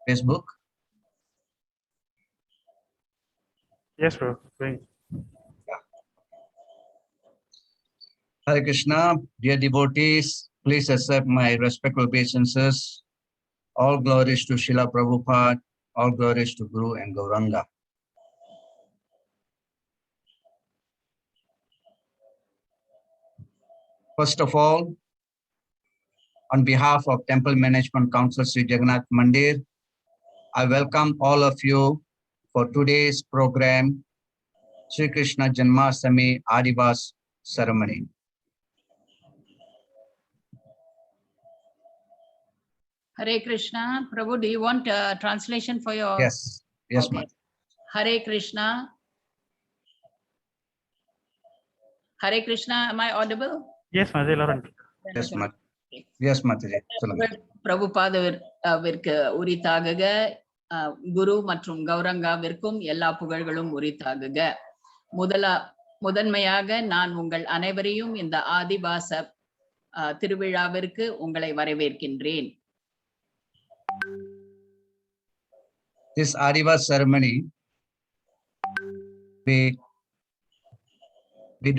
Facebook. Yes, bro. Going. Hare Krishna, dear devotees, please accept my respectful obeisances. All glories to Srila Prabhupada, all glories to Guru and Gauranga. First of all, on behalf of Temple Management Council Sri Jagannath Mandir, I welcome all of you for today's program, Sri Krishna Janmasthami Adhivas ceremony. Hare Krishna. Prabhu, do you want a translation for your... Yes, yes, okay. ma'am. Hare Krishna. Hare Krishna, am I audible? Yes, Mother. Yes, ma'am. Yes, Mataji. பிரபுபாதவிற்கு உரித்தாகுக, குரு மற்றும் கௌரங்காவிற்கும் எல்லா புகழ்களும் உரித்தாகுக. முதன்மையாக நான் உங்கள் அனைவரையும் இந்த ஆதிவாச திருவிழாவிற்கு உங்களை வரவேற்கின்றேன். This Adhivas ceremony, we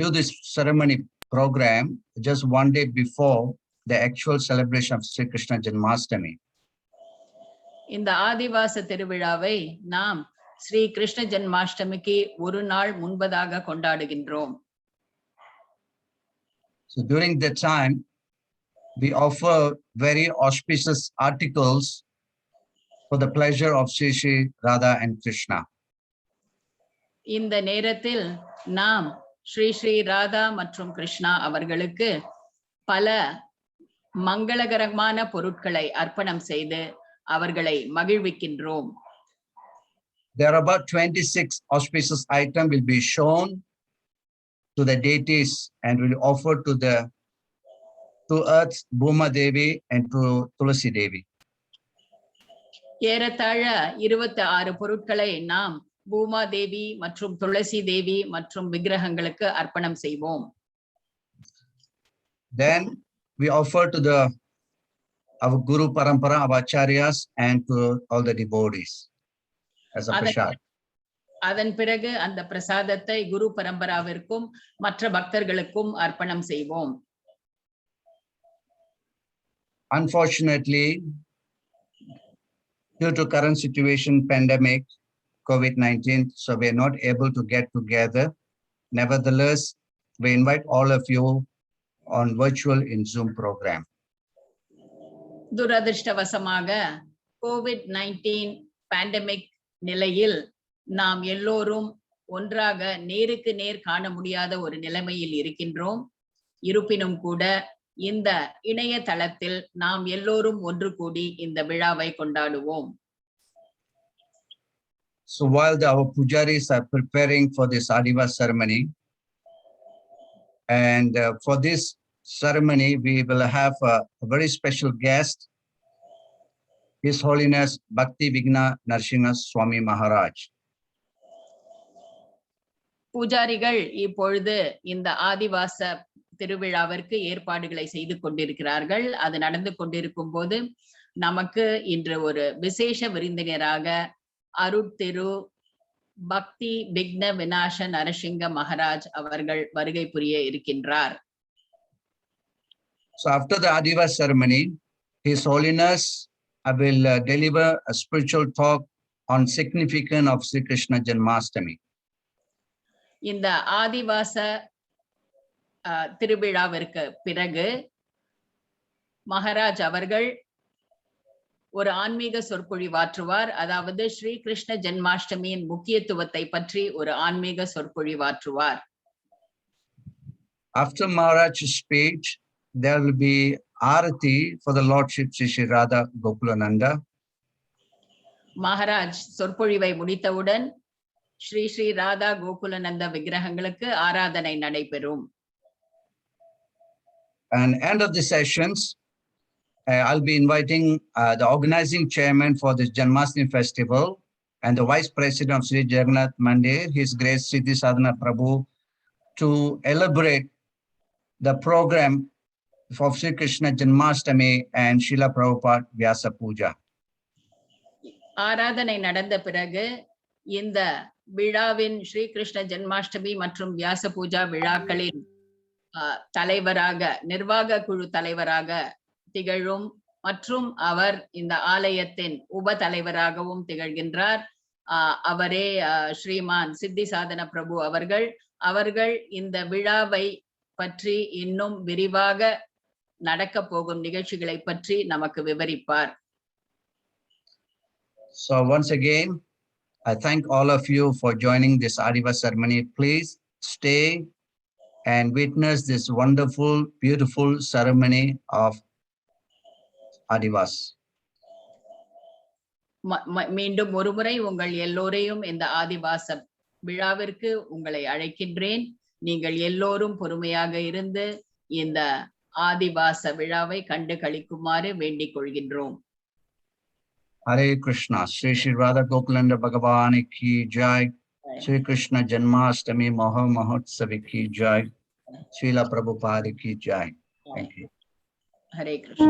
do this ceremony program just one day before the actual celebration of Sri Krishna Janmasthami. இந்த ஆதிவாச திருவிழாவை நாம் ஸ்ரீ கிருஷ்ண ஜன்மாஷ்டமிக்கு ஒரு நாள் முன்பதாக கொண்டாடுகின்றோம். So during that time, we offer very auspicious articles for the pleasure of Sri Sri Radha and Krishna. இந்த நேரத்தில் நாம் ஸ்ரீ ஸ்ரீ ராதா மற்றும் கிருஷ்ணா அவர்களுக்கு பல மங்களகரமான பொருட்களை அர்ப்பணம் செய்து அவர்களை மகிழ்விக்கின்றோம். There are about 26 auspicious items will be shown to the deities and will offer to earth, Bhuma Devi and to Tulasi Devi. ஏறத்தாழ 26 பொருட்களை நாம் பூமா தேவி மற்றும் துளசி தேவி மற்றும் விக்கிரகங்களுக்கு அர்ப்பணம் செய்வோம். Then we offer to our Guru Parampara, our Acharyas, and to all the devotees as a prasad. அதன் பிறகு அந்த பிரசாதத்தை குரு பரம்பராவிற்கும் மற்ற பக்தர்களுக்கும் அர்ப்பணம் செய்வோம். Unfortunately, due to current situation, pandemic, COVID-19, so we are not able to get together. Nevertheless, we invite all of you on virtual in Zoom program. துரதிர்ஷ்டவசமாக COVID-19 pandemic நிலையில் நாம் எல்லோரும் ஒன்றாக நேருக்கு நேர் காண முடியாத ஒரு நிலைமையில் இருக்கின்றோம். இருப்பினும் கூட இந்த இணையதளத்தில் நாம் எல்லோரும் ஒன்று கூடி இந்த விழாவை கொண்டாடுவோம். So while our pujaris are preparing for this Adhivas ceremony, and for this ceremony, we will have a very special guest, His Holiness Bhakti Vigna Narsingha Swami Maharaj. பூஜாரிகள் இப்பொழுது இந்த ஆதிவாச திருவிழாவிற்கு ஏற்பாடுகளை செய்து கொண்டிருக்கிறார்கள். அது நடந்து கொண்டிருக்கும் போது நமக்கு இன்று ஒரு விசேஷ விருந்தினராக அருட்திரு பக்தி விக்ன விநாச நரசிங்க மகாராஜ் அவர்கள் வருகை புரிய இருக்கின்றார். So after the Adhivas ceremony, His Holiness will deliver a spiritual talk on significance of Sri Krishna Janmasthami. இந்த ஆதிவாச திருவிழாவிற்கு பிறகு மகாராஜ் அவர்கள் ஒரு ஆன்மீக சொற்பொழிவாற்றுவார். அதாவது ஸ்ரீ கிருஷ்ண ஜன்மாஷ்டமியின் முக்கியத்துவத்தை பற்றி ஒரு ஆன்மீக சொற்பொழிவாற்றுவார். After Maharaj's speech, there will be arati for the Lordship Sri Sri Radha Gokulananda. Maharaj சொற்பொழிவை முடித்தவுடன் ஸ்ரீ ஸ்ரீ ராதா கோகுலநந்த விக்கிரகங்களுக்கு ஆராதனை நடைபெறும். And end of the sessions, I'll be inviting the organizing chairman for this Janmasthami festival and the vice president of Sri Jagannath Mandir, His Grace Siddhi Sadhana Prabhu, to elaborate the program of Sri Krishna Janmasthami and Srila Prabhupada Vyasa Puja. ஆராதனை நடந்த பிறகு இந்த விழாவின் ஸ்ரீ கிருஷ்ண ஜென்மாஷ்டமி மற்றும் வியாச பூஜா விழாக்களின் தலைவராக நிர்வாக குழு தலைவராக திகழும் மற்றும் அவர் இந்த ஆலயத்தின் உப தலைவராகவும் திகழ்கின்றார். அவரே ஸ்ரீமான் சித்தி சாதன பிரபு அவர்கள் இந்த விழாவை பற்றி இன்னும் விரிவாக நடக்க போகும் நிகழ்ச்சிகளை பற்றி நமக்கு விவரிப்பார். So once again, I thank all of you for joining this Adhivas ceremony. Please stay and witness this wonderful, beautiful ceremony of Adhivas. மீண்டும் ஒருமுறை உங்கள் எல்லோரையும் இந்த ஆதிவாச விழாவிற்கு உங்களை அழைக்கின்றேன். நீங்கள் எல்லோரும் பொறுமையாக இருந்து இந்த ஆதிவாச விழாவை கண்டு களிக்குமாறு வேண்டிக் கொள்கின்றோம். Hare Krishna, Sri Sri Radha Gokulanda Bhagavani ki jai, Sri Krishna Janmasthami Mahotsava ki jai, Srila Prabhupada ki jai. Thank you. Hare Krishna.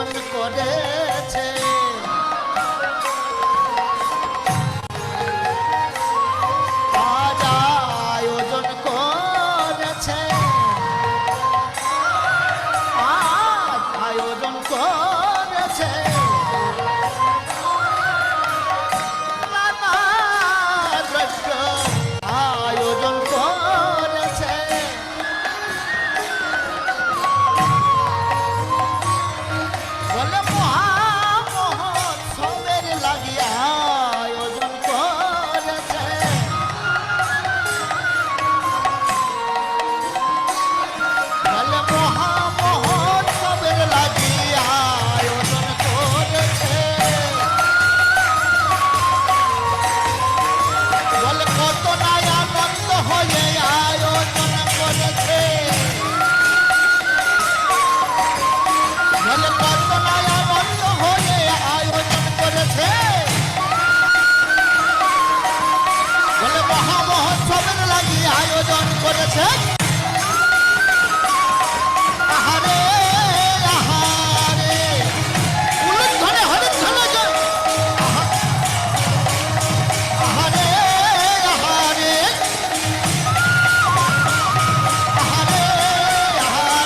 আয়োজন করেছে আজ আয়োজন করেছে আজ আয়োজন করেছে নানা দ্রব্য আয়োজন করেছে বলে মহামহোৎসবের লাগিয়া আয়োজন করেছে বলে মহামহোৎসবের লাগিয়া আয়োজন করেছে বলে কত নাই আনন্দ হয়ে আয়োজন করেছে বলে কত নাই আনন্দ হয়ে আয়োজন করেছে বলে মহামহোৎসবের লাগি আয়োজন করেছে আহারে আহারে উলুধ্বনি হরিধ্বনি জয় আহারে আহারে আহারে আহারে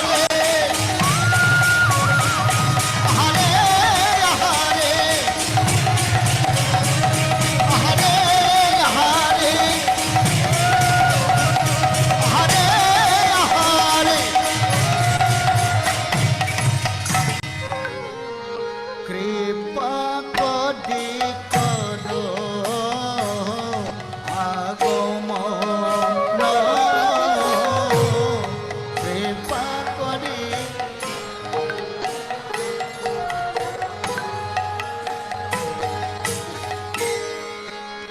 আহারে আহারে আহারে আহারে আহারে আহারে কৃপা করি করো আগমন কৃপা করি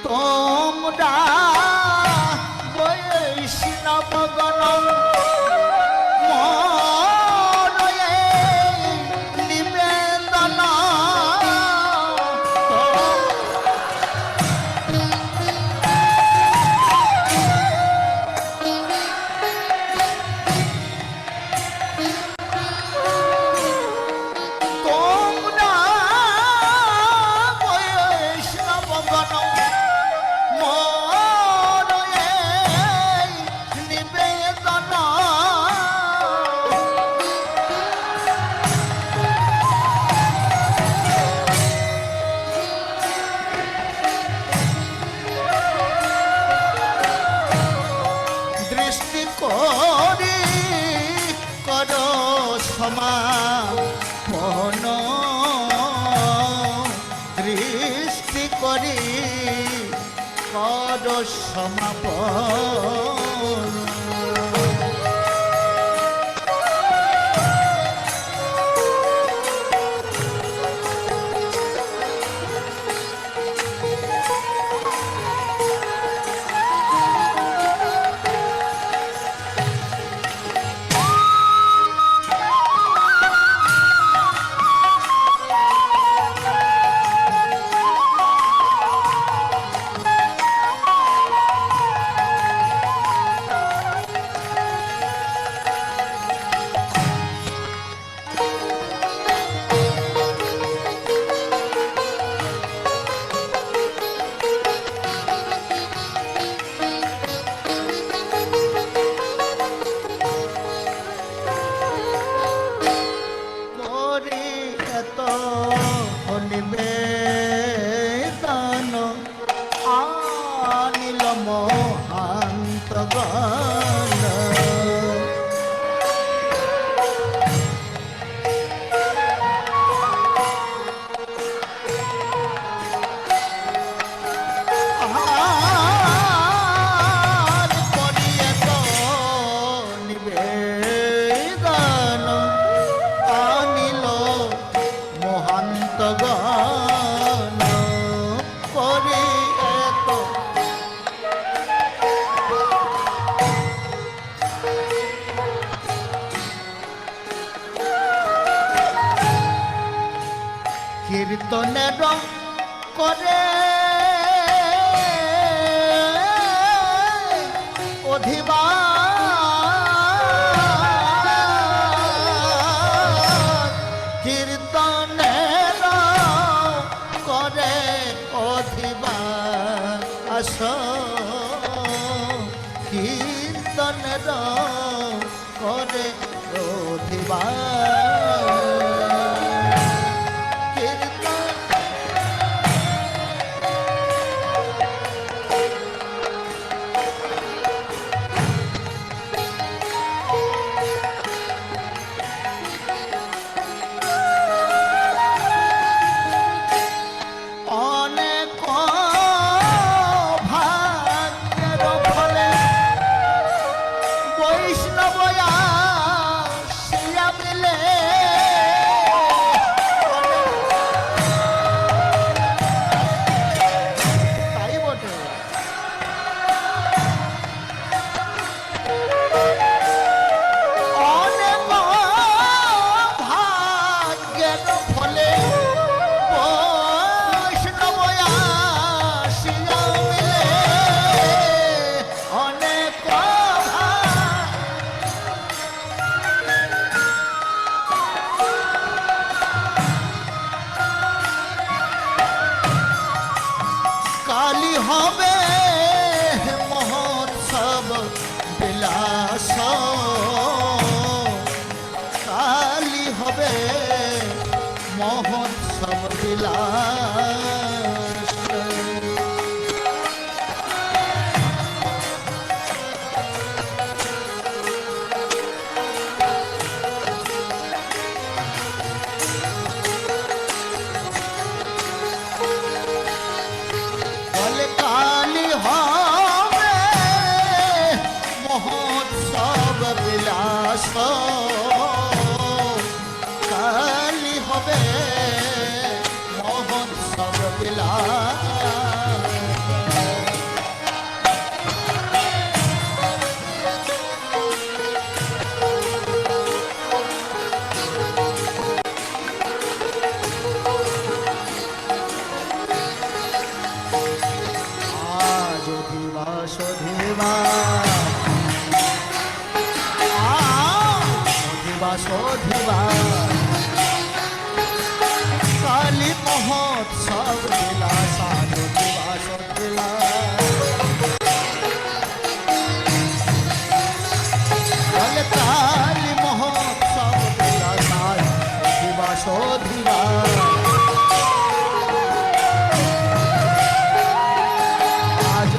তোমরা বৈষ্ণবগণ মনয়ে নিবেদন তোমরা বৈষ্ণবগণ মনয়ে নিবেদন দৃষ্টি করি কর সমাপন দৃষ্টি করি কর সমাপন করি এত নিবেদন আনিল মহান্তগণ আহার করি এত নিবেদন আনিল মহান্তগণ করি এত কীর্তনের করে অধিবাস কীর্তনের করে অধিবাস কীর্তনের করে অধিবাস কীর্তন অনেক ভাগ্যের ফলে বৈষ্ণবয়া শিয়া মিলে তাই বটে অনেক ভাগ্যের ফলে বৈষ্ণবয়া শিয়া মিলে অনেক কালী হবে মহোৎসব বিলাস কালী হবে মহোৎসব বিলাস বলে কালী হবে মহোৎসব বিলাস কালী হবে মহোৎসব বিলাস আজ অধিবাস অধিবাস কালী মহোৎসব বিলাস আজ অধিবাস বলে কালী মহোৎসব বিলাস আজ অধিবাস আজ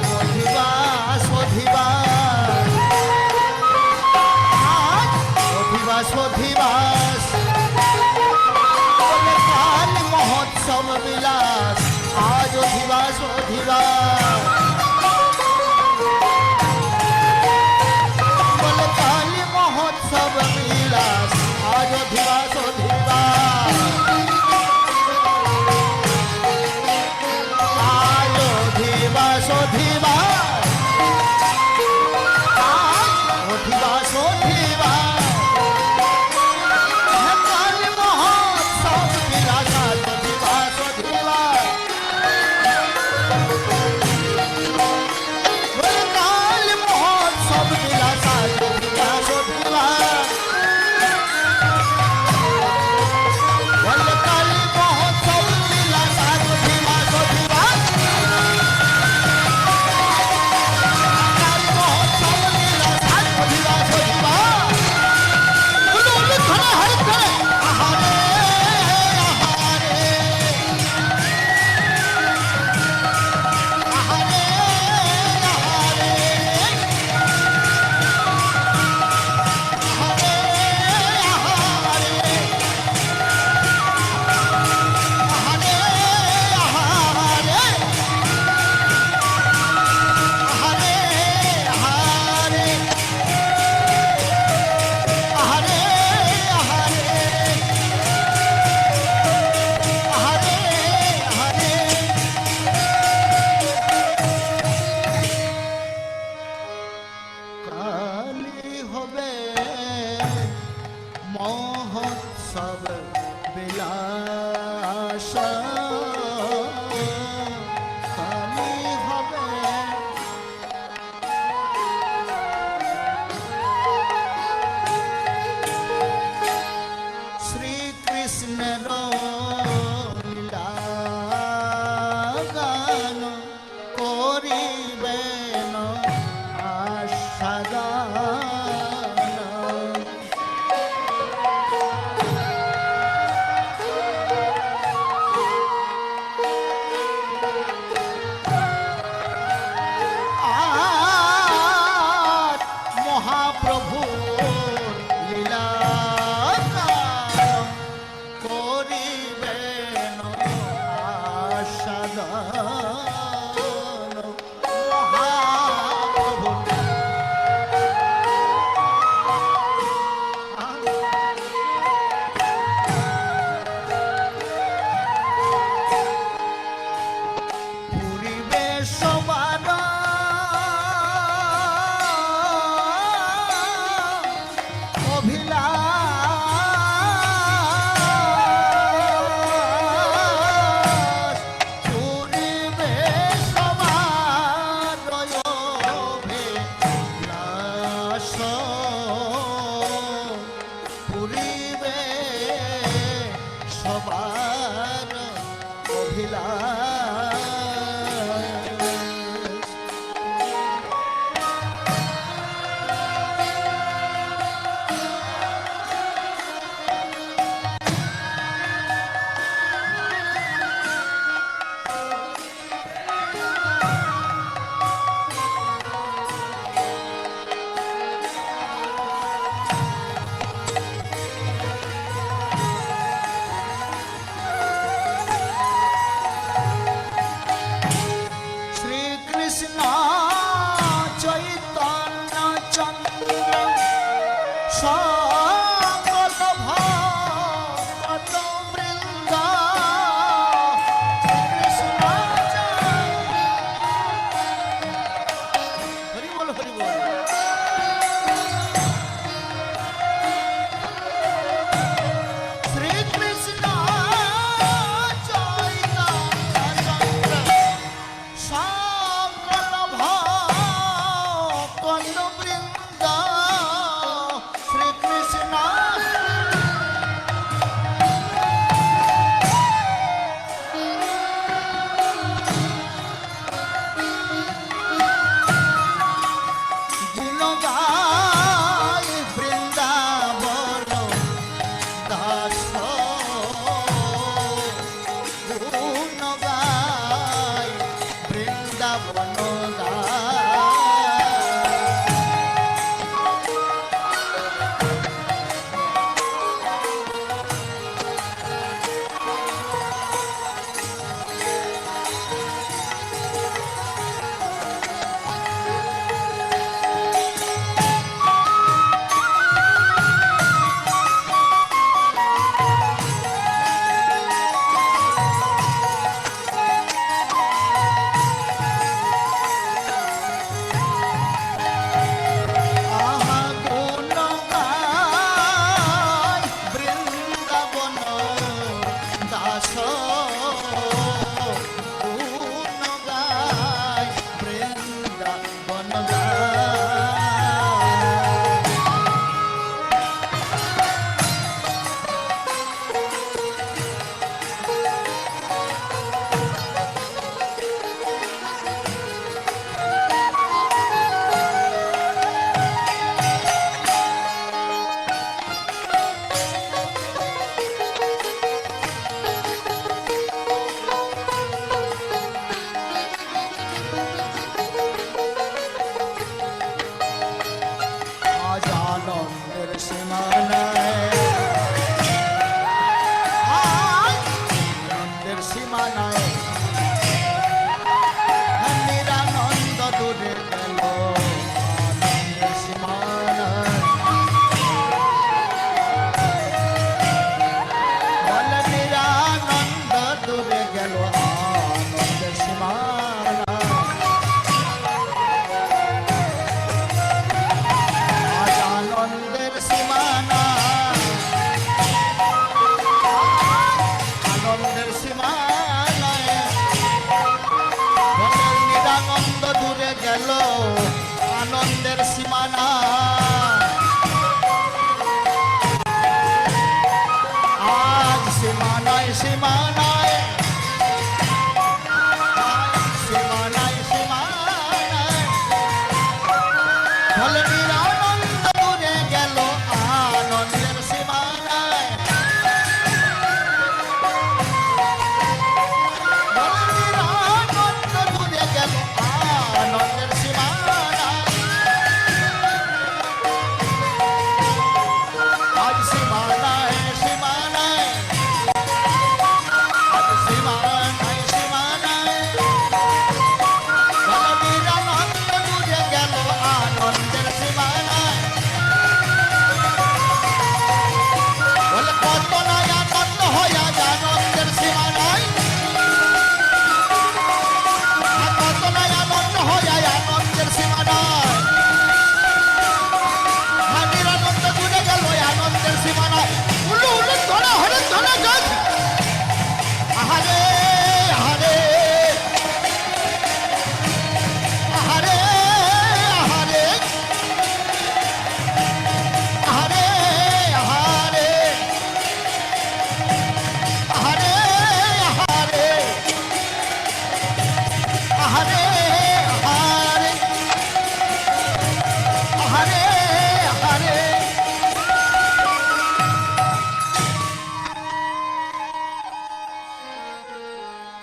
অধিবাস অধিবাস বলে কাল মহোৎসব বিলাস আজ অধিবাস বলে কাল মহোৎসব বিলাস আজ অধিবাস আজ অধিবাস অধিবাস কাল মহোৎসব বিলাস আজ অধিবাস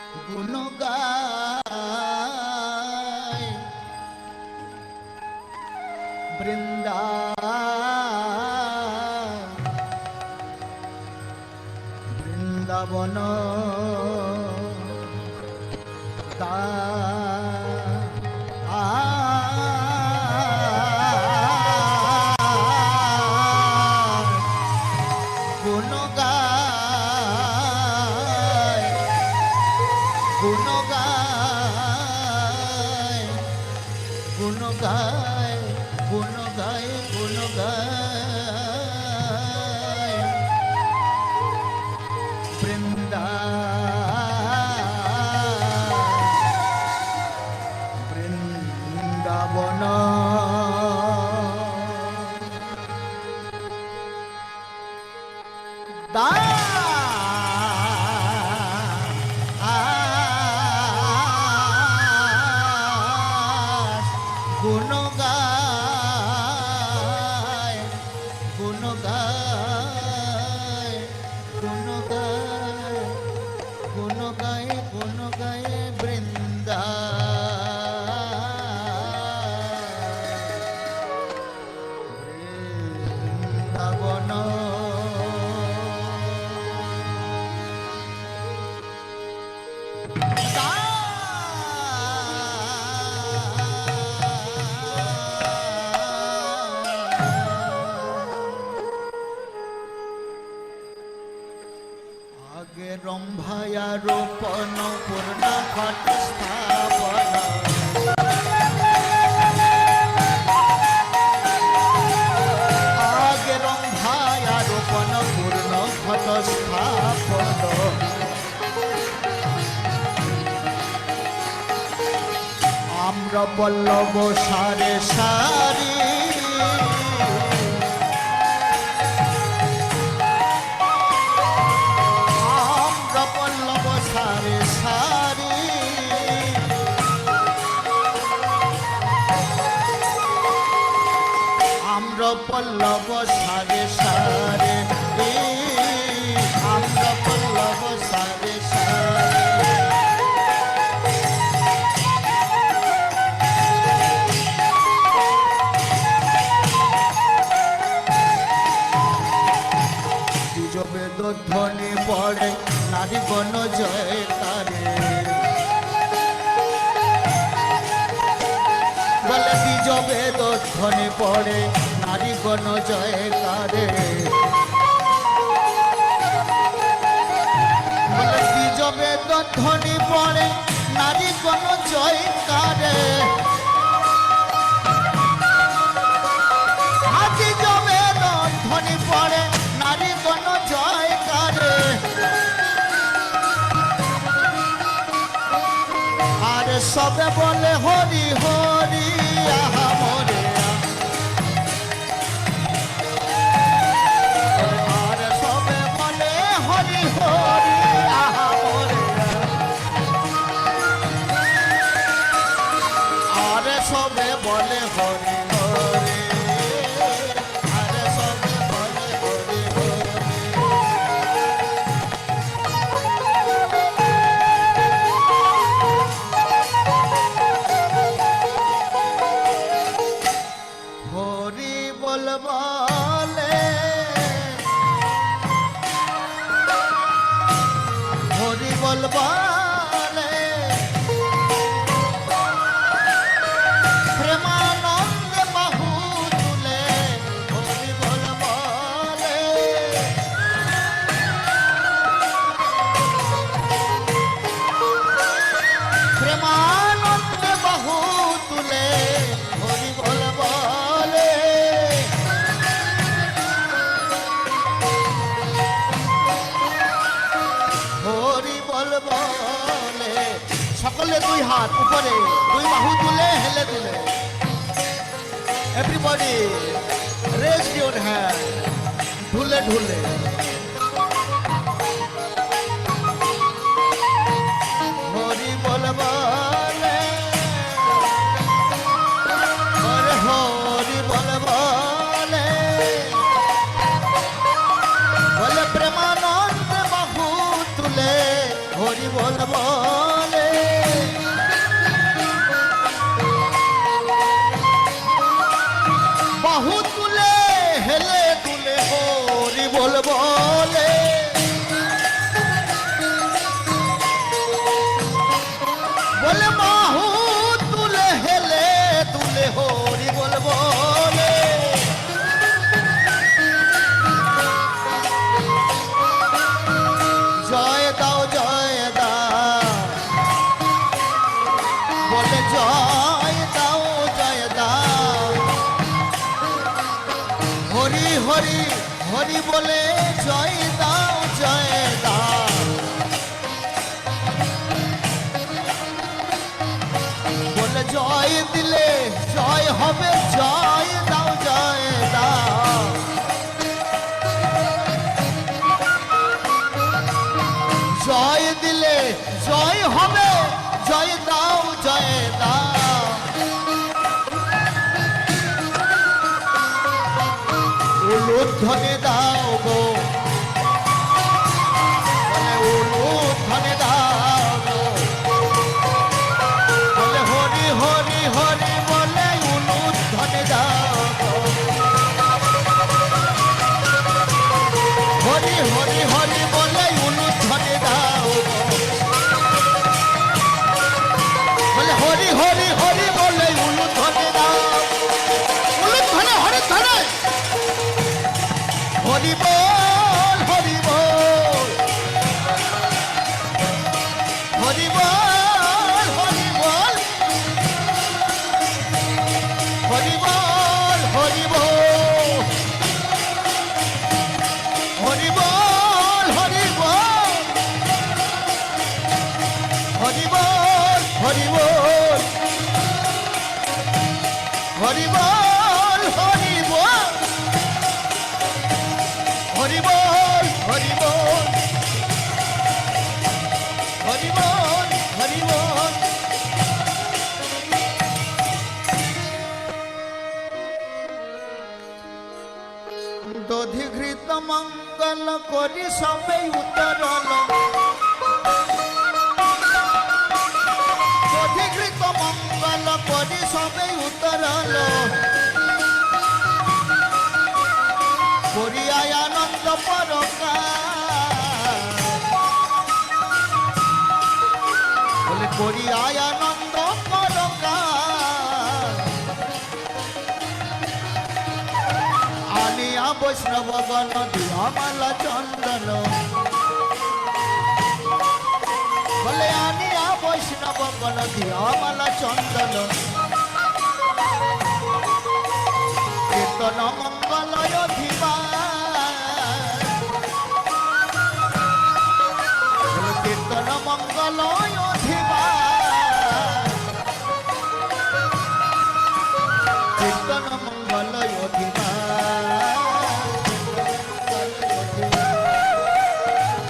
গুণ গায় বৃন্দাবন গুণ গায় গুণ গায় গুণ গায় গুণ গায় গুণ গায় বৃন্দাবন গুণ গায় গুণ গায় গুণ গায় গুণ গায় গুণ গায় বৃন্দাবন আগে রম্ভায়া রোপণ পূর্ণ ঘট স্থাপন আগে রম্ভায়া রোপণ পূর্ণ ঘট স্থাপন আম্র পল্লব সারে সারি আম্র পল্লব সারে সারি আম্র পল্লব সারে সারে আম্র পল্লব সারে সারে ধ্বনি পড়ে নারী গণ জয় তারে বলে দ্বিজ বেদ ধ্বনি পড়ে নারী গণ জয় তারে বলে দ্বিজ বেদ ধ্বনি পড়ে নারী গণ জয় তারে আজি জবে ধ্বনি পড়ে নারী গণ জয় কারে আরে সবে বলে হরি হরি আহা মরে আরে সবে বলে হরি হরি আহা মরে আরে সবে বলে হরি হরি বলে প্রেমানন্দ বাহু তুলে হরি বল বলে প্রেমানন্দ বাহু তুলে হরি বল বলে হরি বল বলে সকলে দুই হাত উপরে দুই বাহু তুলে হেলে তুলে এভরিবডি রেজ ইওর হ্যান্ড ঢুলে ঢুলে হরি বল বলে হরি বল বলে বলে প্রেমানন্দ বাহু তুলে হরি বল বলে হরি বলে জয় দাও জয় দাও। বলে জয় দিলে জয় হবে, জয় দাও জয় দাও। জয় দিলে জয় হবে, জয় দাও জয় দাও। উলুধ্বনি দাও গো, বলে উলুধ্বনি দাও গো। বলে হরি হরি হরি বলে উলুধ্বনি দাও গো। হরি হরি হরি বলে উলুধ্বনি দাও গো। বলে হরি হরি হরি বলে উলুধ্বনি দাও। উলুধ্বনি হরি ধ্বনি। হরি বল হরি বল হরি বল হরি বল হরি বল হরি বল হরি বল হরি বল হরি বল হরি বল হরি বল হরি বল হরি বল হরি বল হরি বল হরি বল। দধিঘৃত মঙ্গল করি সবে উত্তরল। দধিঘৃত মঙ্গল করি সবে উত্তরল। করিয়ায় আনন্দ পরকার। বলে করিয়ায় আনন্দ পরকার। আনিয়া বৈষ্ণব গণ দিয়া মালা চন্দন। বলে আনিয়া বৈষ্ণব গণ দিয়া মালা চন্দন। কীর্তন মঙ্গলয় অধিবাস। কীর্তন মঙ্গলয় অধিবাস। কীর্তন মঙ্গলয় অধিবাস।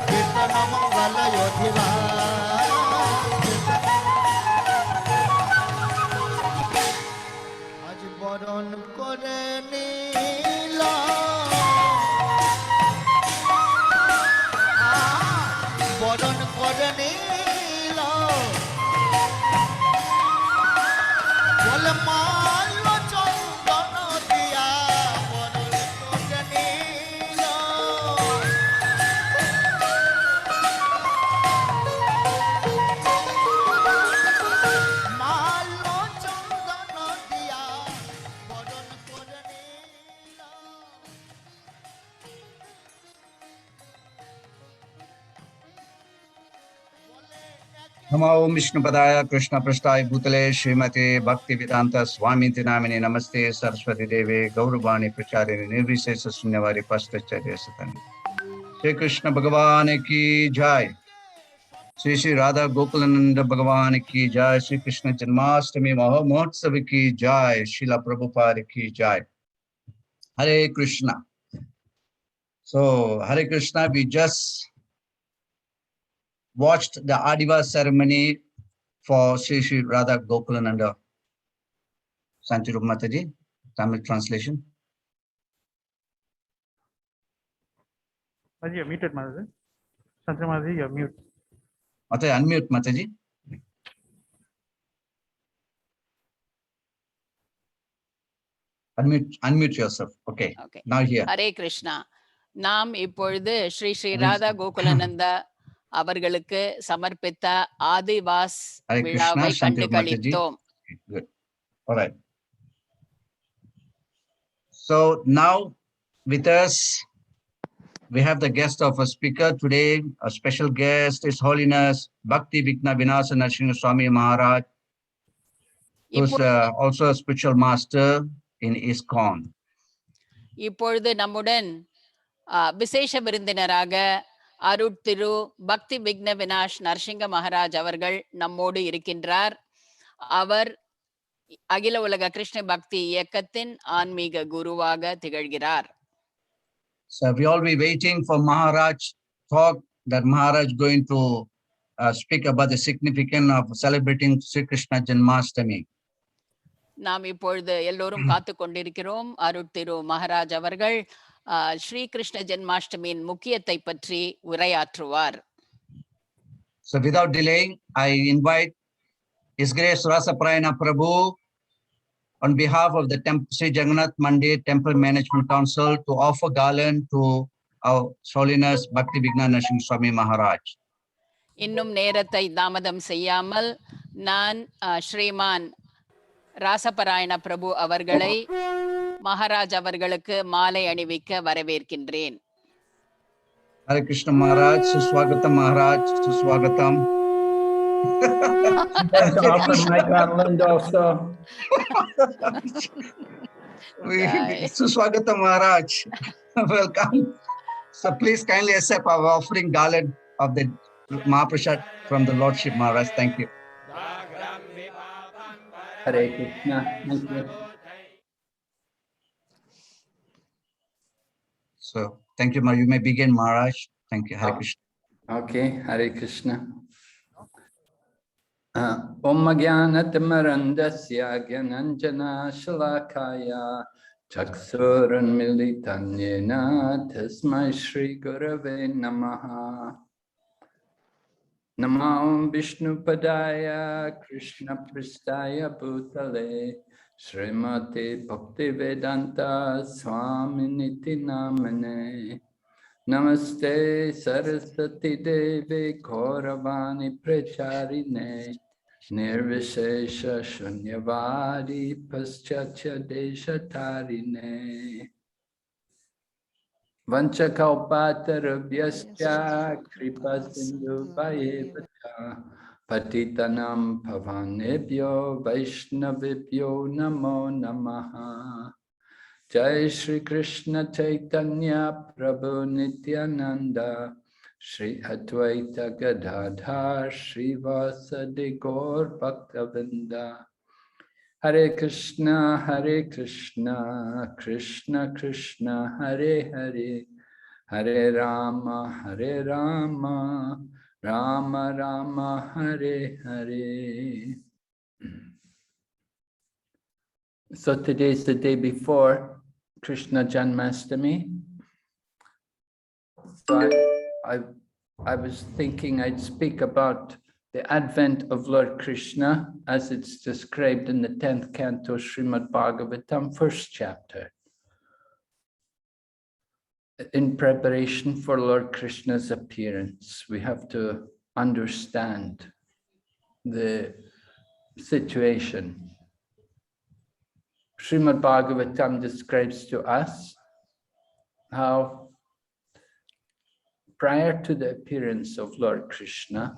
কীর্তন মঙ্গলয় অধিবাস। আজ বরণ করে নীল বরণ করে নীল। বলে মাল্য চন্দন দিয়া বরণ করে নীল। মাল্য চন্দন দিয়া বরণ করে নীল। Namo Om Vishnupadaya Krishna Prasthaya Bhutale Srimate Bhaktivedanta Swamiti Namine Namaste Saraswati Deve Gauravani Pracharini Nirvisesa Sunyavari Pastacharya Satani. Shri Krishna Bhagavan ki jai. Shri Shri Radha Gokulananda Bhagavan ki jai. Shri Krishna Janmasthami Mahotsava ki jai. Srila Prabhupada ki jai. Hare Krishna. So Hare Krishna, we just watched the Adhivas ceremony for Sri Sri Radha Gokulananda. Santirup Mataji, Tamil translation. Maji, you're muted, Mataji. Sanjay Maji, you're mute. Mataji, unmute Mataji. Unmute yourself. Okay. Okay. Now here. Hare Krishna. நாம் இப்பொழுது ஸ்ரீ ஸ்ரீ ராதா கோகுலானந்தா அவர்களுக்கு சமர்ப்பித்த ஆதிவாஸ் Hare விழாவை Krishna, கண்டு Santirup Mataji. களித்தோம். Good. All right. So now with us, we have the guest of a speaker today. A special guest, His Holiness Bhakti Vigna Vinasa Narsinga Swami Maharaj, who's also a spiritual master in ISKCON. இப்பொழுது நம்முடன் விசேஷ விருந்தினராக அருட்திரு பக்தி விக்ன வினாஷ் நரசிங்க மகாராஜ் அவர்கள் நம்மோடு இருக்கின்றார். அவர் அகில உலக கிருஷ்ண பக்தி இயக்கத்தின் ஆன்மீக குருவாக திகழ்கிறார். So we all be waiting for Maharaj talk, that Maharaj going to speak about the significance of celebrating Sri Krishna Janmasthami. நாம் இப்பொழுது எல்லோரும் காத்து கொண்டிருக்கிறோம். அருட்திரு மகாராஜ் அவர்கள் ஸ்ரீ கிருஷ்ண ஜென்மாஷ்டமியின் முக்கியத்தை பற்றி உரையாற்றுவார். So without delaying, I invite His Grace Rasaprayana Prabhu on behalf of the Sri Jagannath Mandir Temple Management Council to offer garland to our Holiness Bhakti Vigna Narasimha Maharaj. இன்னும் நேரத்தை தாமதம் செய்யாமல் நான் ஸ்ரீமான் ராசபராயண பிரபு அவர்களை மகாராஜ் அவர்களுக்கு மாலை அணிவிக்க வரவேற்கின்றேன். Hare Krishna Maharaj, Suswagatam Maharaj, Suswagatam. My garland also. Suswagatam Maharaj, welcome. So please kindly accept our offering garland of the Mahaprasad from the Lordship Maharaj. Thank you. Hare Krishna. Thank you. So thank you, you may begin, Maharaj. Thank you. Hare Krishna. Okay, Hare Krishna. Om Jnanatimmarandasya Jnananjana Shalakaya Chaksuranmilitan Yena Tasmai Shri Gurave Namaha. Namo Vishnu Padaya Krishna Pristaya Bhutale Srimati Bhaktivedanta Swaminiti Namane Namaste Saraswati Devi Gauravani Pracharine Nirvishesha Shunyavadi Paschatya Deshatarine Vanchakalpatarabhyasya Kripa Sindhu Bhayevacha Patitanam Pavanebhyo Vaishnavibhyo Namo Namaha. Jai Shri Krishna Chaitanya Prabhu Nityananda Shri Advaita Gadadhar Shri Vasadi Gaur Bhaktavinda. Hare Krishna, Krishna Krishna, Hare Hare, Hare Rama, Rama Rama, Hare Hare. So today is the day before Krishna Janmasthami. So I was thinking I'd speak about the advent of Lord Krishna as it's described in the 10th canto Srimad Bhagavatam, first chapter. In preparation for Lord Krishna's appearance, we have to understand the situation. Srimad Bhagavatam describes to us how prior to the appearance of Lord Krishna,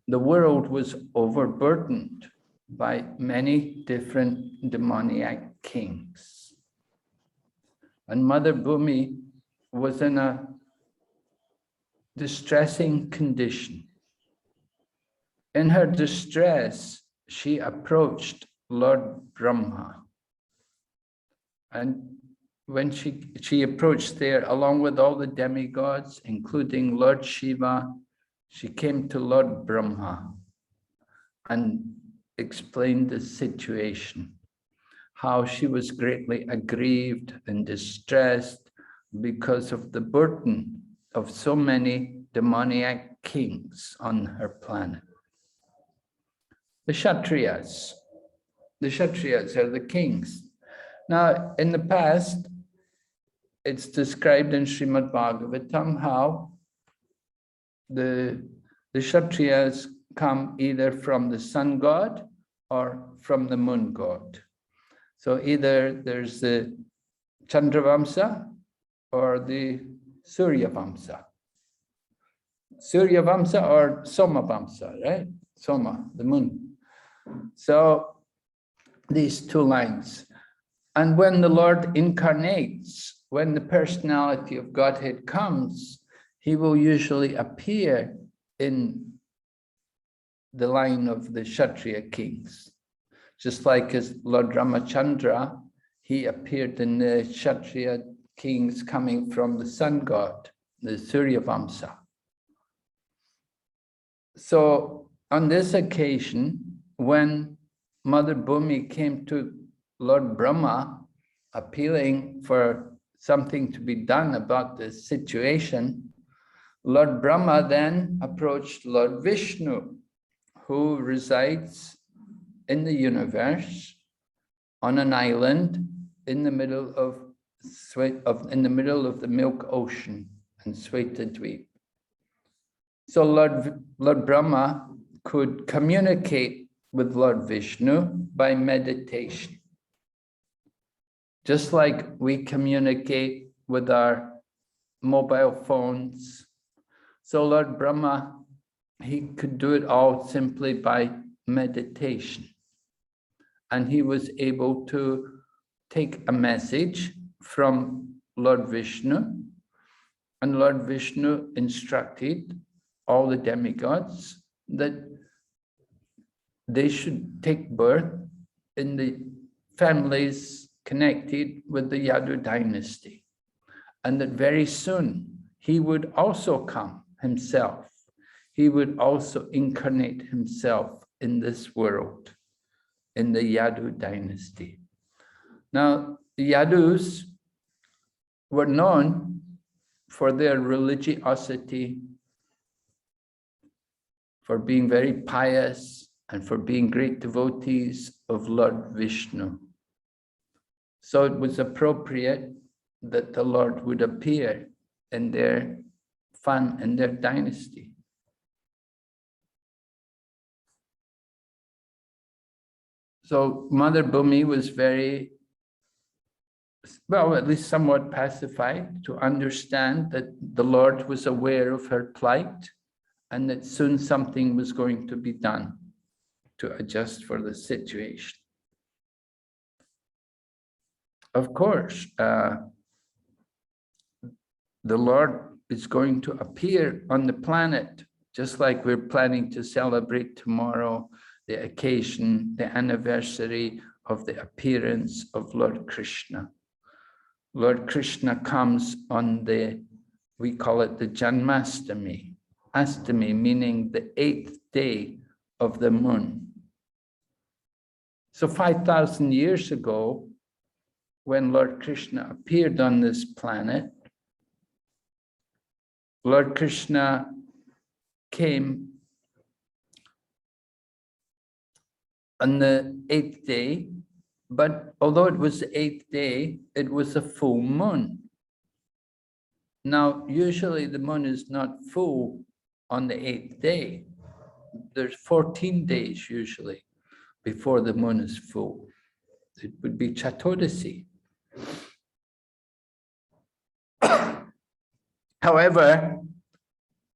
the world was overburdened by many different demoniac kings. And Mother Bhumi was in a distressing condition. In her distress, she approached Lord Brahma. And when she approached there, along with all the demigods, including Lord Shiva, she came to Lord Brahma and explained the situation, how she was greatly aggrieved and distressed because of the burden of so many demoniac kings on her planet. The Kshatriyas are the kings. Now, in the past, it's described in Srimad Bhagavatam how the Kshatriyas come either from the sun god or from the moon god. So either there's the Chandravamsa or the Suryavamsa. Suryavamsa or Somavamsa, right? Soma, the moon. So these two lines. And when the Lord incarnates when the personality of Godhead comes, he will usually appear in the line of the Kshatriya kings. Just like as Lord Ramachandra, he appeared in the Kshatriya kings coming from the sun god, the Surya Vamsa. So on this occasion, when Mother Bhumi came to Lord Brahma, appealing for something to be done about this situation, Lord Brahma then approached Lord Vishnu, who resides in the universe on an island in the middle of the Milk Ocean in Swetadweep. So Lord Brahma could communicate with Lord Vishnu by meditation. Just like we communicate with our mobile phones. So Lord Brahma, he could do it all simply by meditation. And he was able to take a message from Lord Vishnu, and Lord Vishnu instructed all the demigods that they should take birth in the families connected with the Yadu dynasty, and that very soon he would also come himself. He would also incarnate himself in this world, in the Yadu dynasty. Now, the Yadus were known for their religiosity, for being very pious, and for being great devotees of Lord Vishnu. So it was appropriate that the Lord would appear in their dynasty. So Mother Bhumi was very, well, at least somewhat pacified to understand that the Lord was aware of her plight and that soon something was going to be done to adjust for the situation. Of course, the Lord is going to appear on the planet, just like we're planning to celebrate tomorrow the occasion, the anniversary of the appearance of Lord Krishna. Lord Krishna comes on we call it the Janmasthami, Astami meaning the 8th day of the moon. So 5,000 years ago, when Lord Krishna appeared on this planet, Lord Krishna came on the 8th day, but although it was the 8th day, it was a full moon. Now, usually the moon is not full on the 8th day. There's 14 days usually before the moon is full. It would be Chaturdasi. However,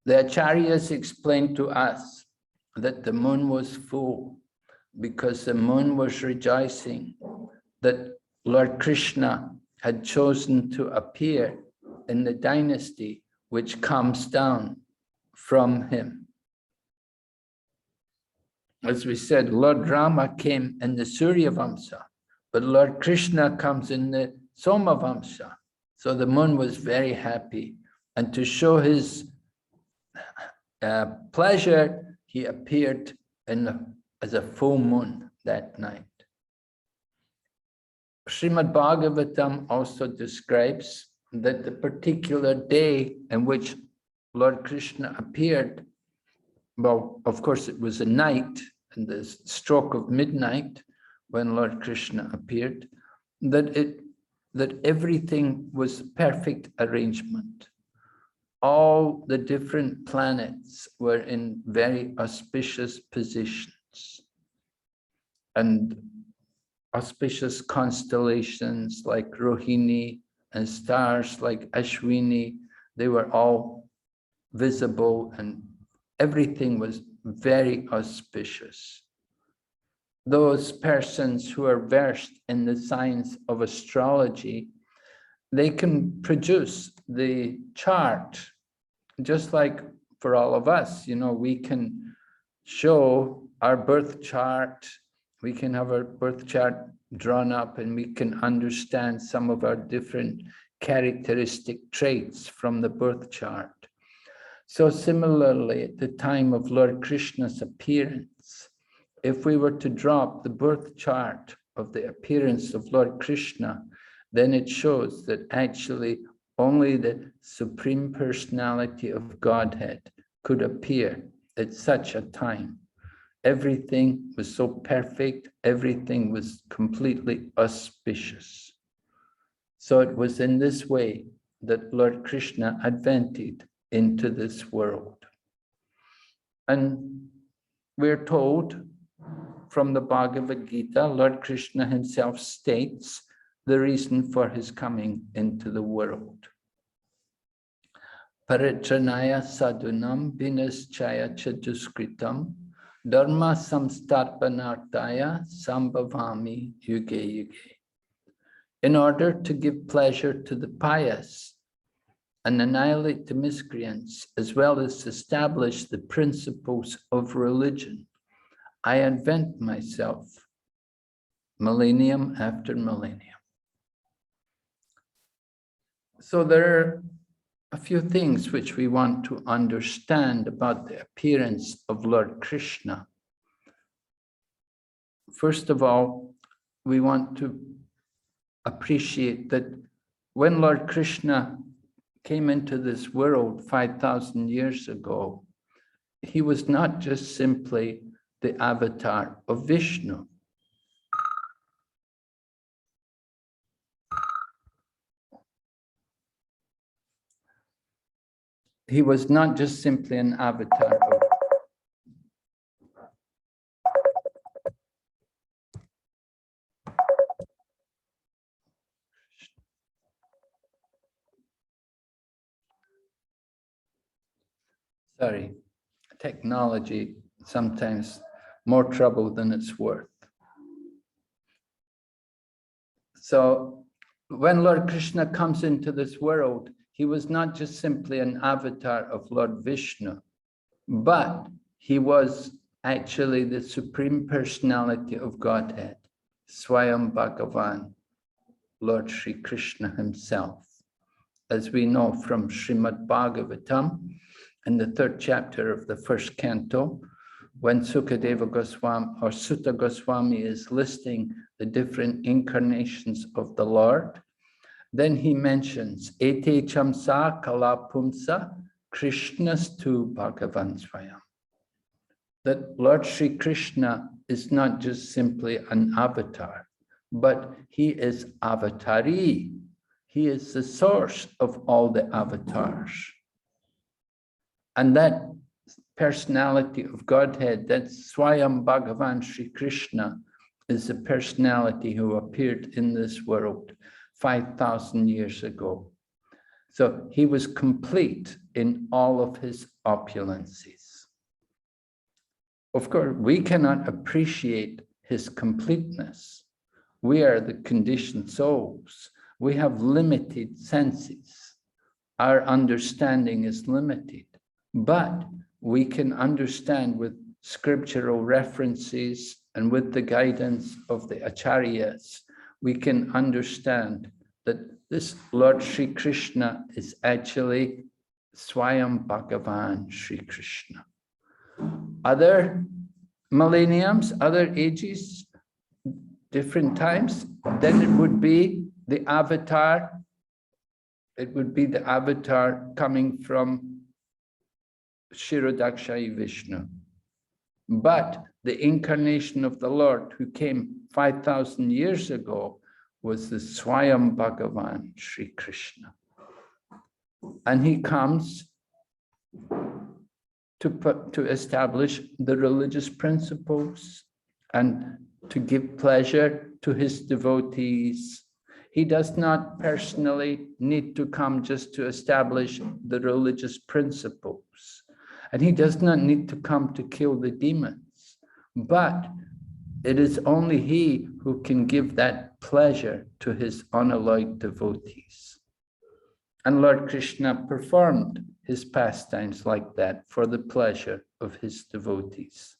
the Acharyas explained to us that the moon was full because the moon was rejoicing that Lord Krishna had chosen to appear in the dynasty which comes down from him. As we said, Lord Rama came in the Surya Vamsa, but Lord Krishna comes in the Soma Vamsa. So the moon was very happy. And to show his pleasure, he appeared as a full moon that night. Srimad Bhagavatam also describes that the particular day in which Lord Krishna appeared, well, of course, it was a night, and the stroke of midnight when Lord Krishna appeared, that everything was perfect arrangement. All the different planets were in very auspicious positions, and auspicious constellations like Rohini and stars like Ashwini, they were all visible and everything was very auspicious. Those persons who are versed in the science of astrology they can produce the chart, just like for all of us, you know, we can show our birth chart, we can have our birth chart drawn up, and we can understand some of our different characteristic traits from the birth chart. So similarly, at the time of Lord Krishna's appearance, if we were to drop the birth chart of the appearance of Lord Krishna, then it shows that actually only the Supreme Personality of Godhead could appear at such a time. Everything was so perfect, everything was completely auspicious. So it was in this way that Lord Krishna advented into this world. And we're told from the Bhagavad Gita, Lord Krishna himself states the reason for his coming into the world. Paritranaya sadhunam binaschaya chaduskritam dharma samstarpanartaya sambhavami yuge yuge. In order to give pleasure to the pious and annihilate the miscreants, as well as establish the principles of religion, I advent myself millennium after millennium. So there are a few things which we want to understand about the appearance of Lord Krishna. First of all, we want to appreciate that when Lord Krishna came into this world 5,000 years ago, he was not just simply the avatar of Vishnu. He was not just simply an avatar of technology, sometimes more trouble than it's worth. So when Lord Krishna comes into this world, he was not just simply an avatar of Lord Vishnu, but he was actually the Supreme Personality of Godhead, Swayam Bhagavan, Lord Sri Krishna himself. As we know from Srimad Bhagavatam, in the 3rd chapter of the 1st canto, when Sukadeva Goswami or Sutta Goswami is listing the different incarnations of the Lord, then he mentions Ete Chamsa Kala Pumsa Krishnas tu Bhagavan Swayam. That Lord Sri Krishna is not just simply an avatar, but he is avatari. He is the source of all the avatars. And that personality of Godhead, that Swayam Bhagavan Sri Krishna, is the personality who appeared in this world 5,000 years ago. So he was complete in all of his opulences. Of course, we cannot appreciate his completeness. We are the conditioned souls. We have limited senses. Our understanding is limited, but we can understand with scriptural references and with the guidance of the acharyas, we can understand that this Lord Sri Krishna is actually Swayam Bhagavan Sri Krishna. Other millenniums, other ages, different times, then it would be the avatar. It would be the avatar coming from Kshirodakshayi Vishnu. But the incarnation of the Lord who came 5,000 years ago was the Swayam Bhagavan Sri Krishna. And he comes to establish the religious principles and to give pleasure to his devotees. He does not personally need to come just to establish the religious principles. And he does not need to come to kill the demons. But it is only he who can give that pleasure to his unalloyed devotees. And Lord Krishna performed his pastimes like that for the pleasure of his devotees.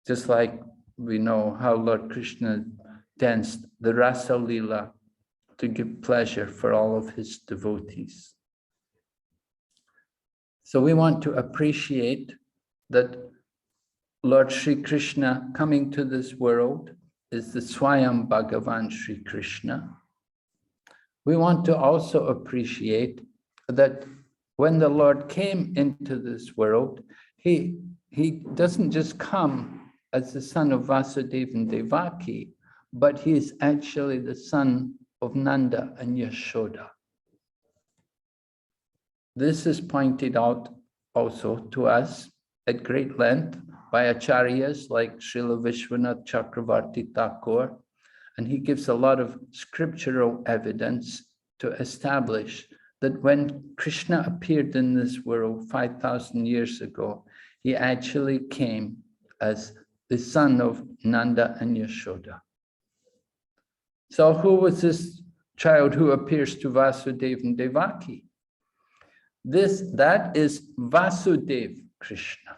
Just like we know how Lord Krishna danced the Rasa Leela to give pleasure for all of his devotees. So we want to appreciate that Lord Sri Krishna coming to this world is the Swayam Bhagavan Sri Krishna. We want to also appreciate that when the Lord came into this world, he doesn't just come as the son of Vasudeva and Devaki, but he is actually the son of Nanda and Yashoda. This is pointed out also to us at great length by acharyas like Srila Vishwanath Chakravarti Thakur, and he gives a lot of scriptural evidence to establish that when Krishna appeared in this world 5,000 years ago, he actually came as the son of Nanda and Yashoda. So who was this child who appears to Vasudeva and Devaki? That is Vasudeva Krishna.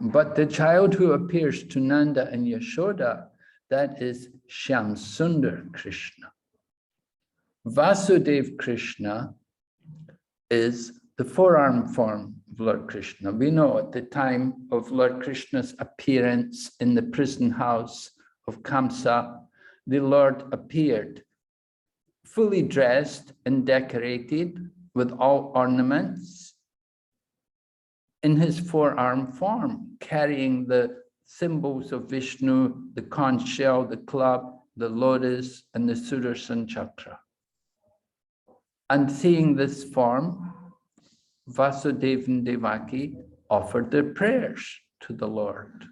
But the child who appears to Nanda and Yashoda, that is Shyam Sundar Krishna. Vasudeva Krishna is the forearm form of Lord Krishna. We know at the time of Lord Krishna's appearance in the prison house of Kamsa, the Lord appeared fully dressed and decorated with all ornaments in his forearm form, carrying the symbols of Vishnu, the conch shell, the club, the lotus, and the Sudarshan chakra. And seeing this form, Vasudeva and Devaki offered their prayers to the Lord.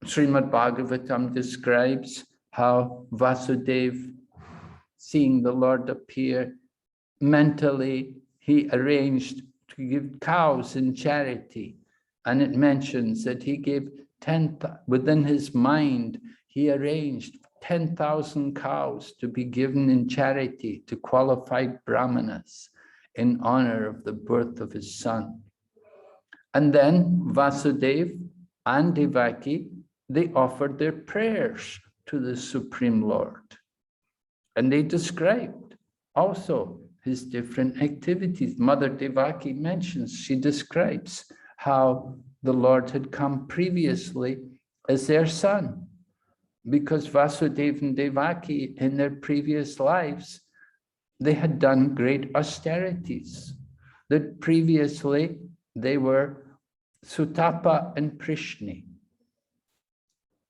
Srimad Bhagavatam describes how Vasudeva, seeing the Lord appear, mentally he arranged to give cows in charity. And it mentions that he gave within his mind, he arranged 10,000 cows to be given in charity to qualified brahmanas in honor of the birth of his son. And then Vasudeva and Devaki, they offered their prayers to the Supreme Lord. And they described also his different activities. Mother Devaki mentions, she describes how the Lord had come previously as their son, because Vasudeva and Devaki in their previous lives, they had done great austerities. That previously they were Sutapa and Prishni.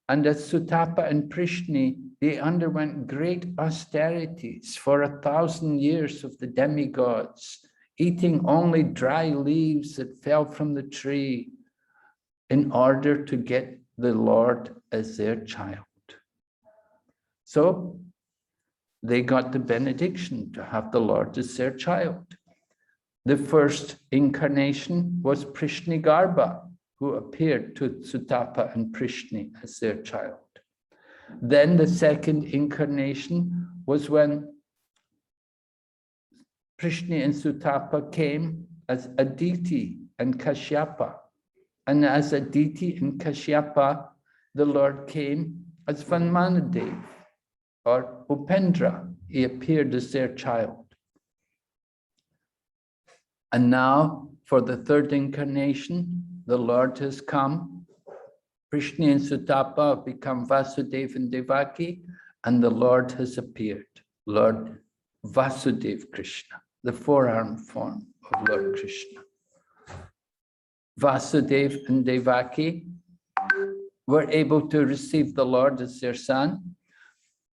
And as Sutapa and Prishni, they underwent great austerities for 1,000 years of the demigods, eating only dry leaves that fell from the tree in order to get the Lord as their child. So they got the benediction to have the Lord as their child. The first incarnation was Prishnigarbha, who appeared to Sutapa and Prishni as their child. Then the second incarnation was when Prishni and Sutapa came as Aditi and Kashyapa. And as Aditi and Kashyapa, the Lord came as Vanmanadev or Upendra. He appeared as their child. And now for the third incarnation, the Lord has come. Prishni and Sutapa have become Vasudeva and Devaki, and the Lord has appeared, Lord Vasudeva Krishna, the forearm form of Lord Krishna. Vasudeva and Devaki were able to receive the Lord as their son,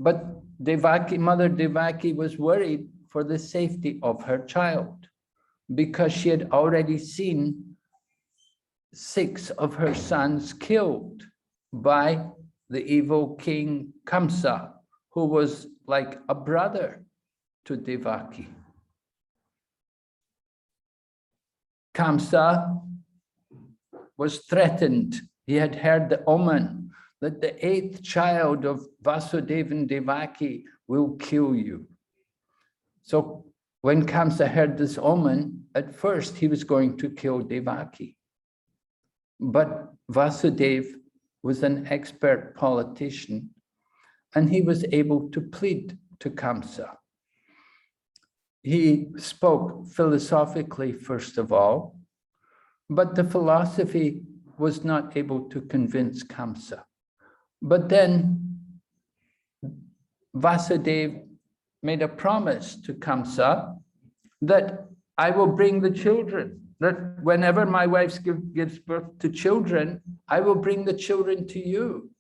but Mother Devaki was worried for the safety of her child because she had already seen 6 of her sons killed by the evil king Kamsa, who was like a brother to Devaki. Kamsa was threatened. He had heard the omen that the 8th child of Vasudeva and Devaki will kill you. So when Kamsa heard this omen, at first he was going to kill Devaki. But Vasudeva was an expert politician, and he was able to plead to Kamsa. He spoke philosophically, first of all, but the philosophy was not able to convince Kamsa. But then Vasudeva made a promise to Kamsa that I will bring the children, that whenever my wife gives birth to children, I will bring the children to you.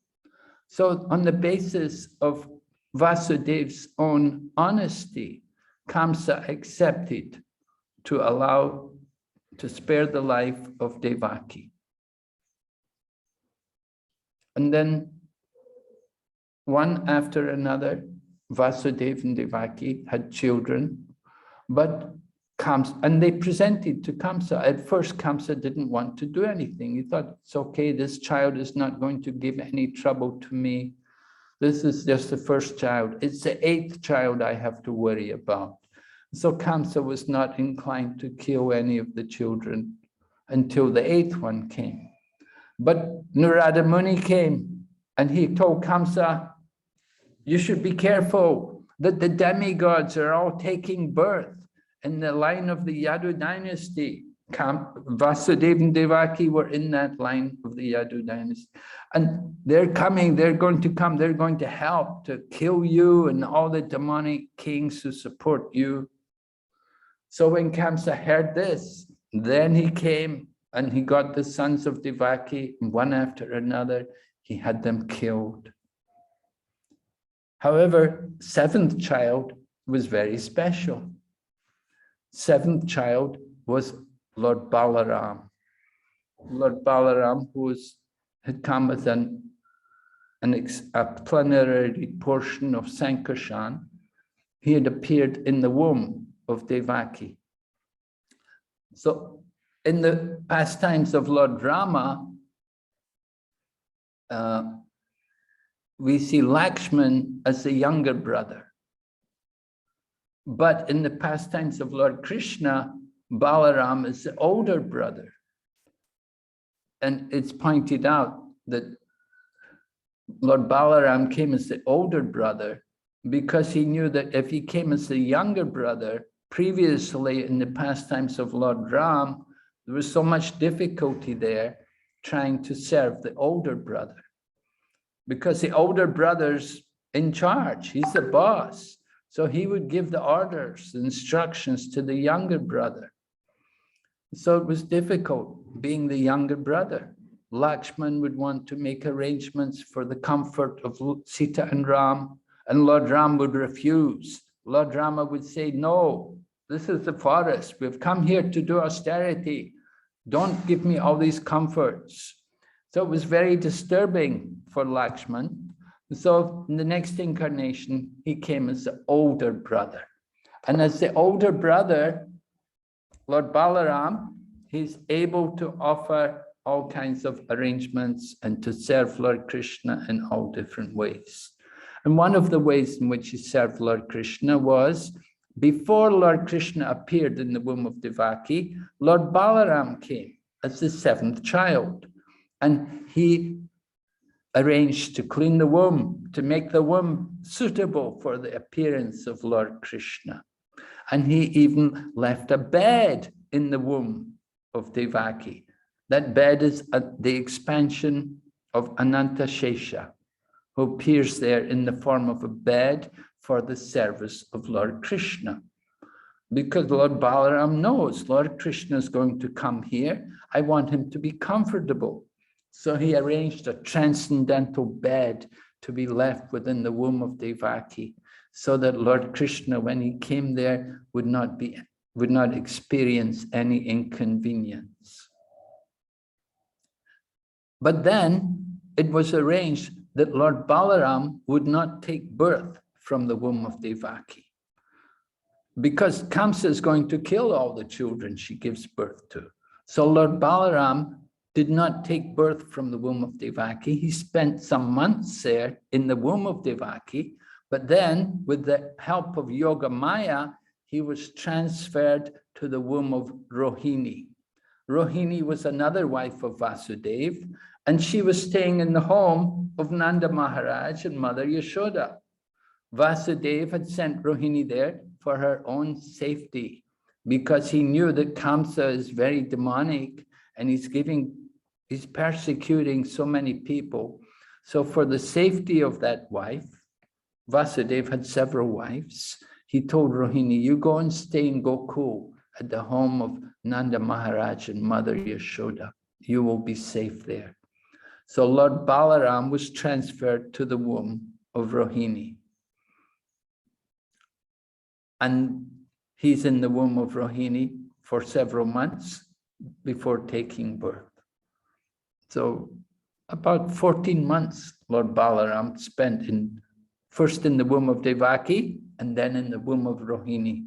So on the basis of Vasudeva's own honesty, Kamsa accepted to spare the life of Devaki. And then one after another, Vasudeva and Devaki had children, but and they presented to Kamsa. At first, Kamsa didn't want to do anything. He thought, it's okay, this child is not going to give any trouble to me. This is just the first child. It's the 8th child I have to worry about. So Kamsa was not inclined to kill any of the children until the 8th one came. But Narada Muni came and he told Kamsa, you should be careful that the demigods are all taking birth in the line of the Yadu dynasty. Vasudeva and Devaki were in that line of the Yadu dynasty. And they're coming, they're going to come, they're going to help to kill you and all the demonic kings who support you. So when Kamsa heard this, then he came and he got the sons of Devaki, one after another, he had them killed. However, 7th child was very special. 7th child was Lord Balaram. Lord Balaram, who had come as a plenary portion of Sankarshan, he had appeared in the womb of Devaki. So in the pastimes of Lord Rama, we see Lakshman as the younger brother. But in the pastimes of Lord Krishna, Balaram is the older brother. And it's pointed out that Lord Balaram came as the older brother because he knew that if he came as the younger brother, previously in the pastimes of Lord Ram, there was so much difficulty there trying to serve the older brother. Because the older brother's in charge, he's the boss. So he would give the orders, the instructions to the younger brother. So it was difficult being the younger brother. Lakshman would want to make arrangements for the comfort of Sita and Ram, and Lord Ram would refuse. Lord Rama would say, no, this is the forest. We've come here to do austerity. Don't give me all these comforts. So it was very disturbing for Lakshman. So in the next incarnation, he came as the older brother. And as the older brother, Lord Balaram, he's able to offer all kinds of arrangements and to serve Lord Krishna in all different ways. And one of the ways in which he served Lord Krishna was, before Lord Krishna appeared in the womb of Devaki, Lord Balaram came as the 7th child. And he arranged to clean the womb, to make the womb suitable for the appearance of Lord Krishna. And he even left a bed in the womb of Devaki. That bed is the expansion of Ananta Shesha, who appears there in the form of a bed for the service of Lord Krishna. Because Lord Balaram knows Lord Krishna is going to come here. I want him to be comfortable. So he arranged a transcendental bed to be left within the womb of Devaki, so that Lord Krishna, when he came there, would not experience any inconvenience. But then it was arranged that Lord Balaram would not take birth from the womb of Devaki, because Kamsa is going to kill all the children she gives birth to. So Lord Balaram did not take birth from the womb of Devaki. He spent some months there in the womb of Devaki, but then with the help of Yoga Maya, he was transferred to the womb of Rohini. Rohini was another wife of Vasudeva, and she was staying in the home of Nanda Maharaj and Mother Yashoda. Vasudeva had sent Rohini there for her own safety, because he knew that Kamsa is very demonic and he's persecuting so many people. So for the safety of that wife, Vasudeva had several wives. He told Rohini, you go and stay in Gokul at the home of Nanda Maharaj and Mother Yashoda. You will be safe there. So Lord Balaram was transferred to the womb of Rohini. And he's in the womb of Rohini for several months before taking birth. So about 14 months Lord Balaram spent first in the womb of Devaki and then in the womb of Rohini.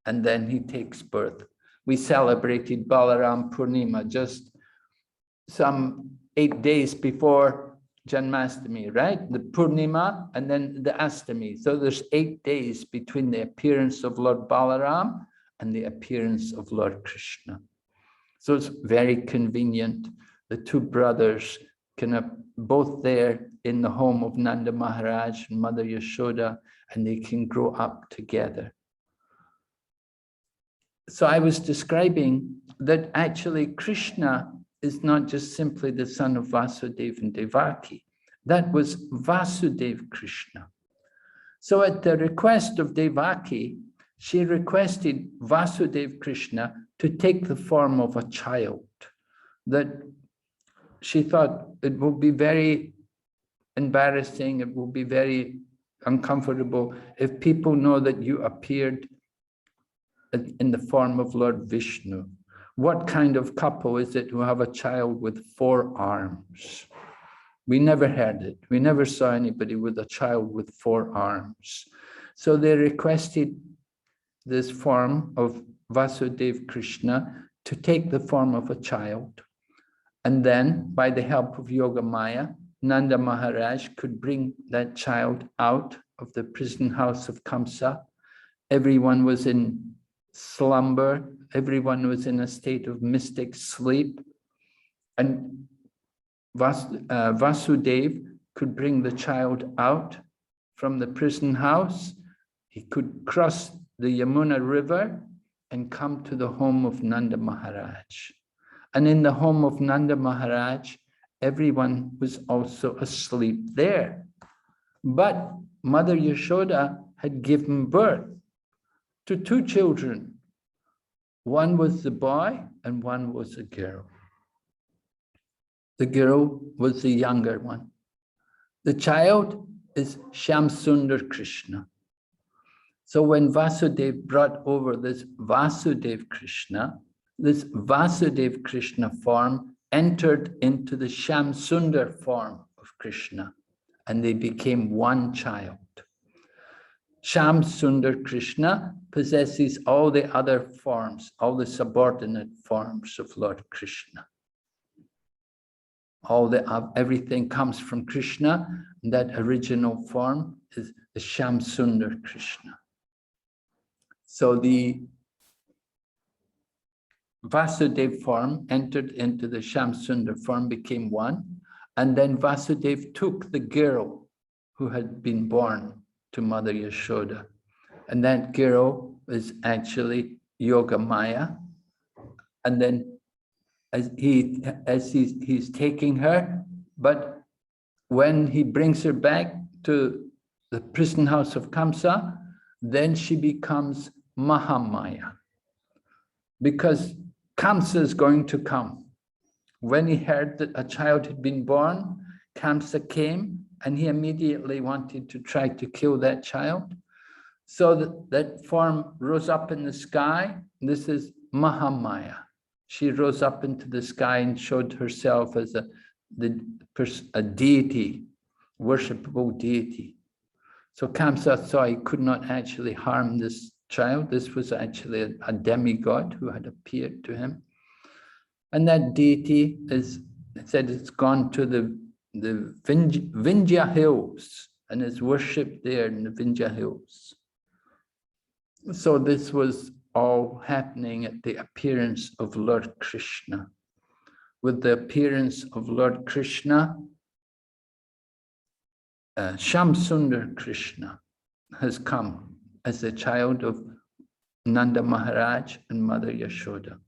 And then he takes birth. We celebrated Balaram Purnima just some 8 days before Janmashtami, right? The Purnima and then the Ashtami. So there's 8 days between the appearance of Lord Balaram and the appearance of Lord Krishna. So it's very convenient. The two brothers both there in the home of Nanda Maharaj and Mother Yashoda, and they can grow up together. So I was describing that actually Krishna is not just simply the son of Vasudeva and Devaki. That was Vasudeva Krishna. So at the request of Devaki, she requested Vasudeva Krishna to take the form of a child, that she thought it will be very embarrassing, it will be very uncomfortable if people know that you appeared in the form of Lord Vishnu. What kind of couple is it who have a child with 4 arms? We never heard it. We never saw anybody with a child with 4 arms. So they requested this form of Vasudeva Krishna to take the form of a child. And then, by the help of Yoga Maya, Nanda Maharaj could bring that child out of the prison house of Kamsa. Everyone was in slumber. Everyone was in a state of mystic sleep. And Vasudeva could bring the child out from the prison house. He could cross the Yamuna River and come to the home of Nanda Maharaj. And in the home of Nanda Maharaj, everyone was also asleep there. But Mother Yashoda had given birth to 2 children. One was the boy and one was a girl. The girl was the younger one. The child is Shyamsundar Krishna. So when Vasudeva brought over this Vasudeva Krishna form entered into the Shyamsundar form of Krishna, and they became one child. Shyamsundar Krishna possesses all the other forms, all the subordinate forms of Lord Krishna. Everything comes from Krishna, and that original form is the Shyamsundar Krishna. So the Vasudeva form entered into the Shyamsundar form, became one, and then Vasudeva took the girl who had been born to Mother Yashoda, and that girl is actually Yoga Maya. And then as he's taking her, but when he brings her back to the prison house of Kamsa, then she becomes Mahamaya, because Kamsa is going to come. When he heard that a child had been born, Kamsa came and he immediately wanted to try to kill that child. So that form rose up in the sky. This is Mahamaya. She rose up into the sky and showed herself as a deity, worshipable deity. So Kamsa saw he could not actually harm this child. This was actually a demigod who had appeared to him. And that deity it's gone to the Vindhya hills and is worshipped there in the Vindhya hills. So this was all happening at the appearance of Lord Krishna. With the appearance of Lord Krishna, Shamsundar Krishna has come as a child of Nanda Maharaj and Mother Yashoda,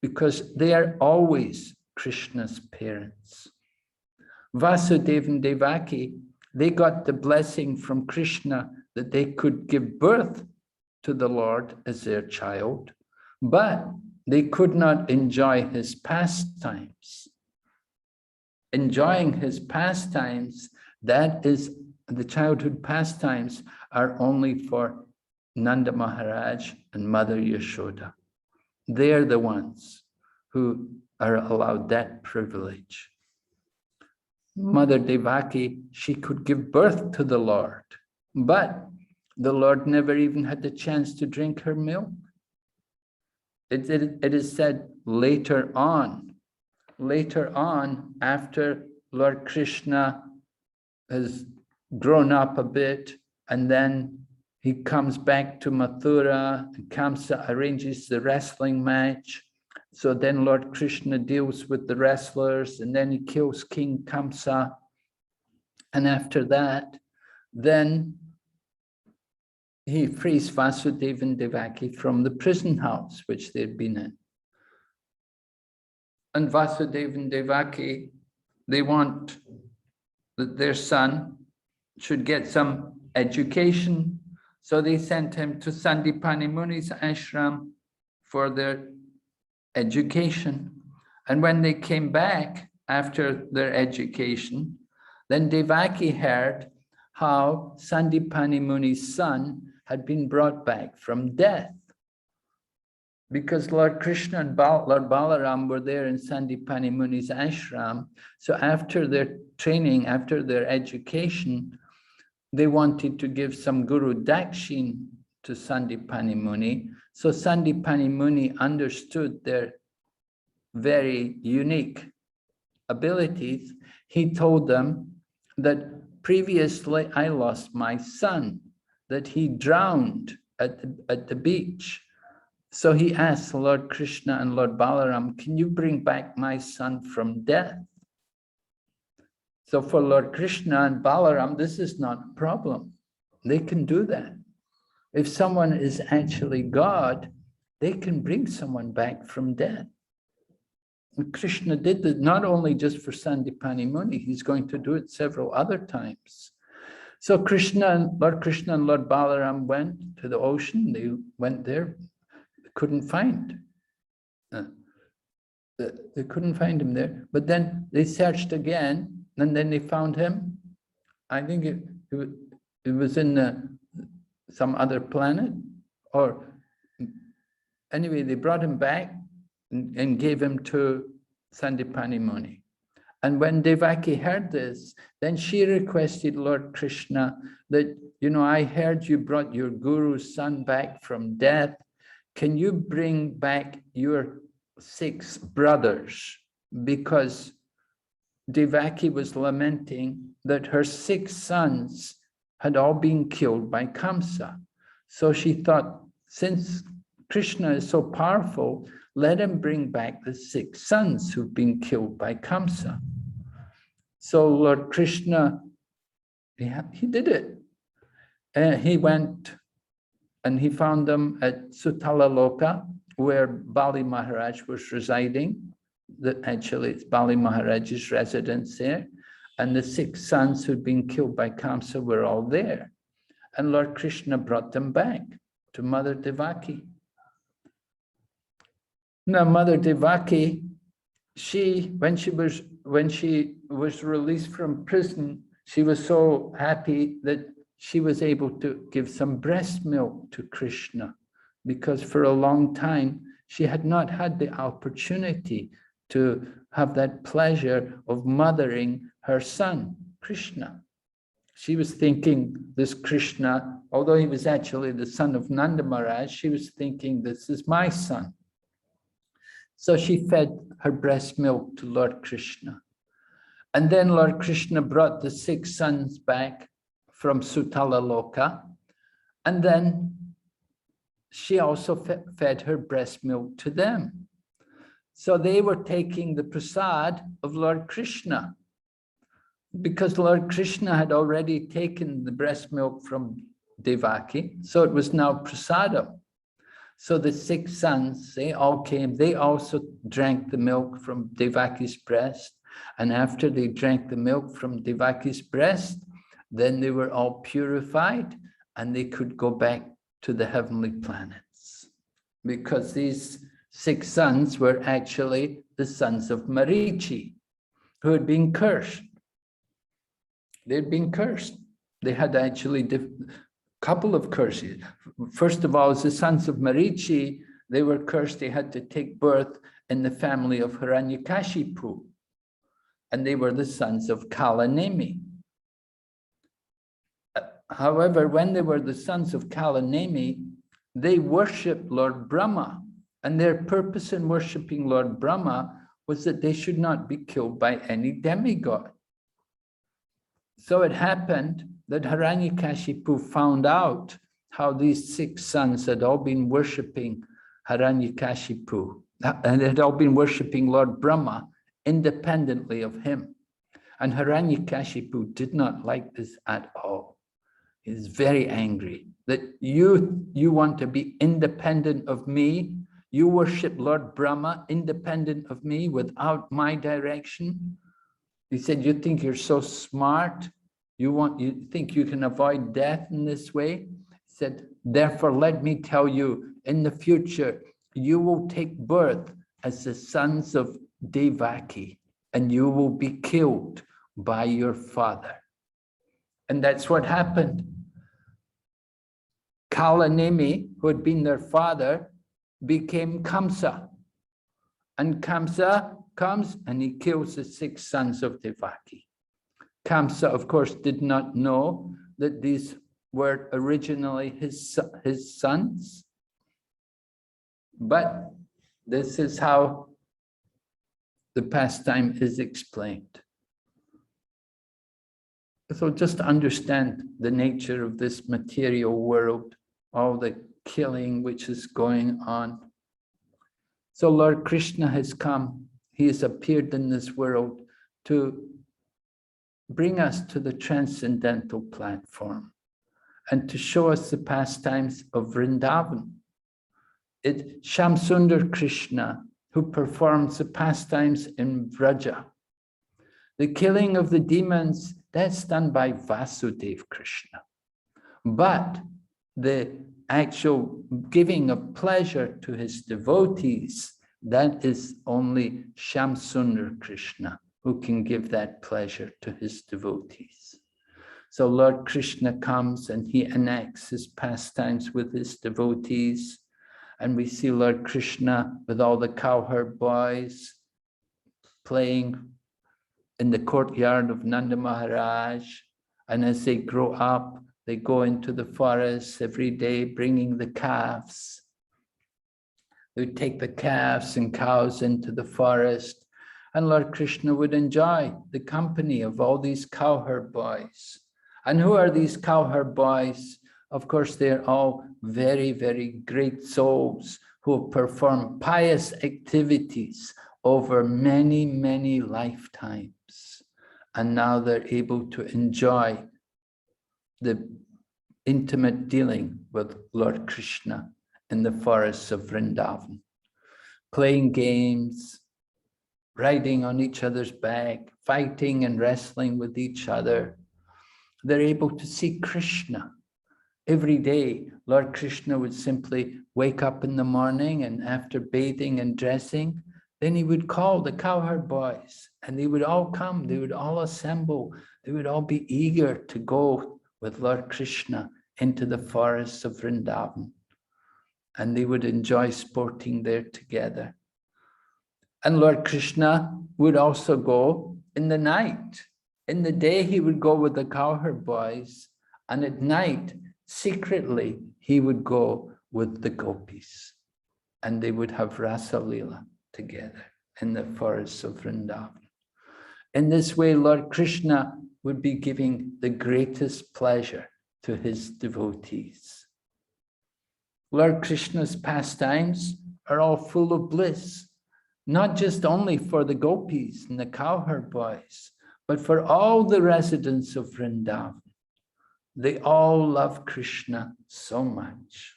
because they are always Krishna's parents. Vasudeva and Devaki, they got the blessing from Krishna that they could give birth to the Lord as their child, but they could not enjoy his pastimes. Enjoying his pastimes, that is, the childhood pastimes are only for Nanda Maharaj and Mother Yashoda. They're the ones who are allowed that privilege. Mother Devaki, she could give birth to the Lord, but the Lord never even had the chance to drink her milk. It is said later on, after Lord Krishna has grown up a bit, and then he comes back to Mathura, and Kamsa arranges the wrestling match. So then Lord Krishna deals with the wrestlers, and then he kills King Kamsa. And after that, then he frees Vasudeva and Devaki from the prison house which they'd been in. And Vasudeva and Devaki, they want that their son should get some education. So they sent him to Sandipani Muni's ashram for their education. And when they came back after their education, then Devaki heard how Sandipani Muni's son had been brought back from death. Because Lord Krishna and Lord Balaram were there in Sandipani Muni's ashram. So after their training, after their education, they wanted to give some Guru Dakshin to Sandipani Muni. So Sandipani Muni understood their very unique abilities. He told them that previously I lost my son, that he drowned at the beach. So he asked Lord Krishna and Lord Balaram, can you bring back my son from death? So for Lord Krishna and Balaram, this is not a problem. They can do that. If someone is actually God, they can bring someone back from death. And Krishna did that not only just for Sandipani Muni, he's going to do it several other times. So Lord Krishna and Lord Balaram went to the ocean. They went there, couldn't find. They couldn't find him there. But then they searched again, and then they found him. I think it was in some other planet, or anyway, they brought him back and gave him to Sandipani Muni. And when Devaki heard this, then she requested Lord Krishna that, you know, I heard you brought your guru's son back from death. Can you bring back your 6 brothers? Because Devaki was lamenting that her 6 sons had all been killed by Kamsa. So she thought, since Krishna is so powerful, let him bring back the 6 sons who've been killed by Kamsa. So Lord Krishna, he did it. He went and he found them at Sutala Loka, where Bali Maharaj was residing. Actually, it's Bali Maharaj's residence there. And the 6 sons who'd been killed by Kamsa were all there. And Lord Krishna brought them back to Mother Devaki. Now, Mother Devaki, when she was released from prison, she was so happy that she was able to give some breast milk to Krishna, because for a long time, she had not had the opportunity to have that pleasure of mothering her son, Krishna. She was thinking this Krishna, although he was actually the son of Nanda Maharaj, she was thinking, this is my son. So she fed her breast milk to Lord Krishna. And then Lord Krishna brought the 6 sons back from Sutala Loka. And then she also fed her breast milk to them. So they were taking the prasad of Lord Krishna, because Lord Krishna had already taken the breast milk from Devaki, so it was now prasadam. So the 6 sons, they all came, they also drank the milk from Devaki's breast, and after they drank the milk from Devaki's breast, then they were all purified and they could go back to the heavenly planets, because these 6 sons were actually the sons of Marichi, who had been cursed. They'd been cursed. They had actually a couple of curses. First of all, as the sons of Marichi, they were cursed. They had to take birth in the family of Hiranyakashipu, and they were the sons of Kalanemi. However, when they were the sons of Kalanemi, they worshipped Lord Brahma, and their purpose in worshipping Lord Brahma was that they should not be killed by any demigod. So it happened that Hiranyakashipu found out how these 6 sons had all been worshipping Hiranyakashipu, and had all been worshipping Lord Brahma independently of him. And Hiranyakashipu did not like this at all. He is very angry that you want to be independent of me. You worship Lord Brahma independent of me without my direction. He said, you think you're so smart? You think you can avoid death in this way? He said, therefore, let me tell you, in the future, you will take birth as the sons of Devaki, and you will be killed by your father. And that's what happened. Kalanemi, who had been their father, became Kamsa. And Kamsa comes and he kills the 6 sons of Devaki. Kamsa, of course, did not know that these were originally his sons. But this is how the pastime is explained. So just understand the nature of this material world, all the killing which is going on. So Lord Krishna has come, he has appeared in this world to bring us to the transcendental platform and to show us the pastimes of Vrindavan. It's Shamsundar Krishna who performs the pastimes in Vraja. The killing of the demons, that's done by Vasudeva Krishna. But the actual giving of pleasure to his devotees, that is only Shamsundar Krishna who can give that pleasure to his devotees. So Lord Krishna comes and he enacts his pastimes with his devotees. And we see Lord Krishna with all the cowherd boys playing in the courtyard of Nanda Maharaj. And as they grow up, they go into the forests every day, bringing the calves. They would take the calves and cows into the forest. And Lord Krishna would enjoy the company of all these cowherd boys. And who are these cowherd boys? Of course, they're all very, very great souls who perform pious activities over many, many lifetimes. And now they're able to enjoy the intimate dealing with Lord Krishna in the forests of Vrindavan, playing games, riding on each other's back, fighting and wrestling with each other. They're able to see Krishna. Every day, Lord Krishna would simply wake up in the morning, and after bathing and dressing, then he would call the cowherd boys, and they would all come, they would all assemble, they would all be eager to go with Lord Krishna into the forests of Vrindavan, and they would enjoy sporting there together. And Lord Krishna would also go in the night. In the day, he would go with the cowherd boys, and at night, secretly, he would go with the gopis, and they would have Rasa Leela together in the forests of Vrindavan. In this way, Lord Krishna would be giving the greatest pleasure to his devotees. Lord Krishna's pastimes are all full of bliss, not just only for the gopis and the cowherd boys, but for all the residents of Vrindavan. They all love Krishna so much.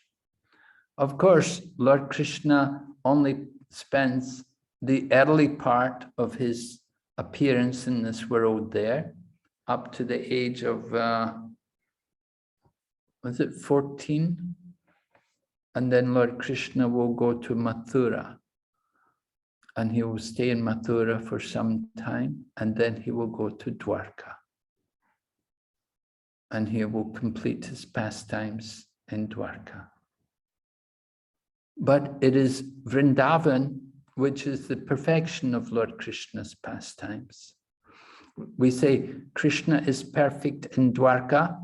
Of course, Lord Krishna only spends the early part of his appearance in this world there, up to the age of, was it 14? And then Lord Krishna will go to Mathura. And he will stay in Mathura for some time, and then he will go to Dwarka. And he will complete his pastimes in Dwarka. But it is Vrindavan which is the perfection of Lord Krishna's pastimes. We say Krishna is perfect in Dwarka,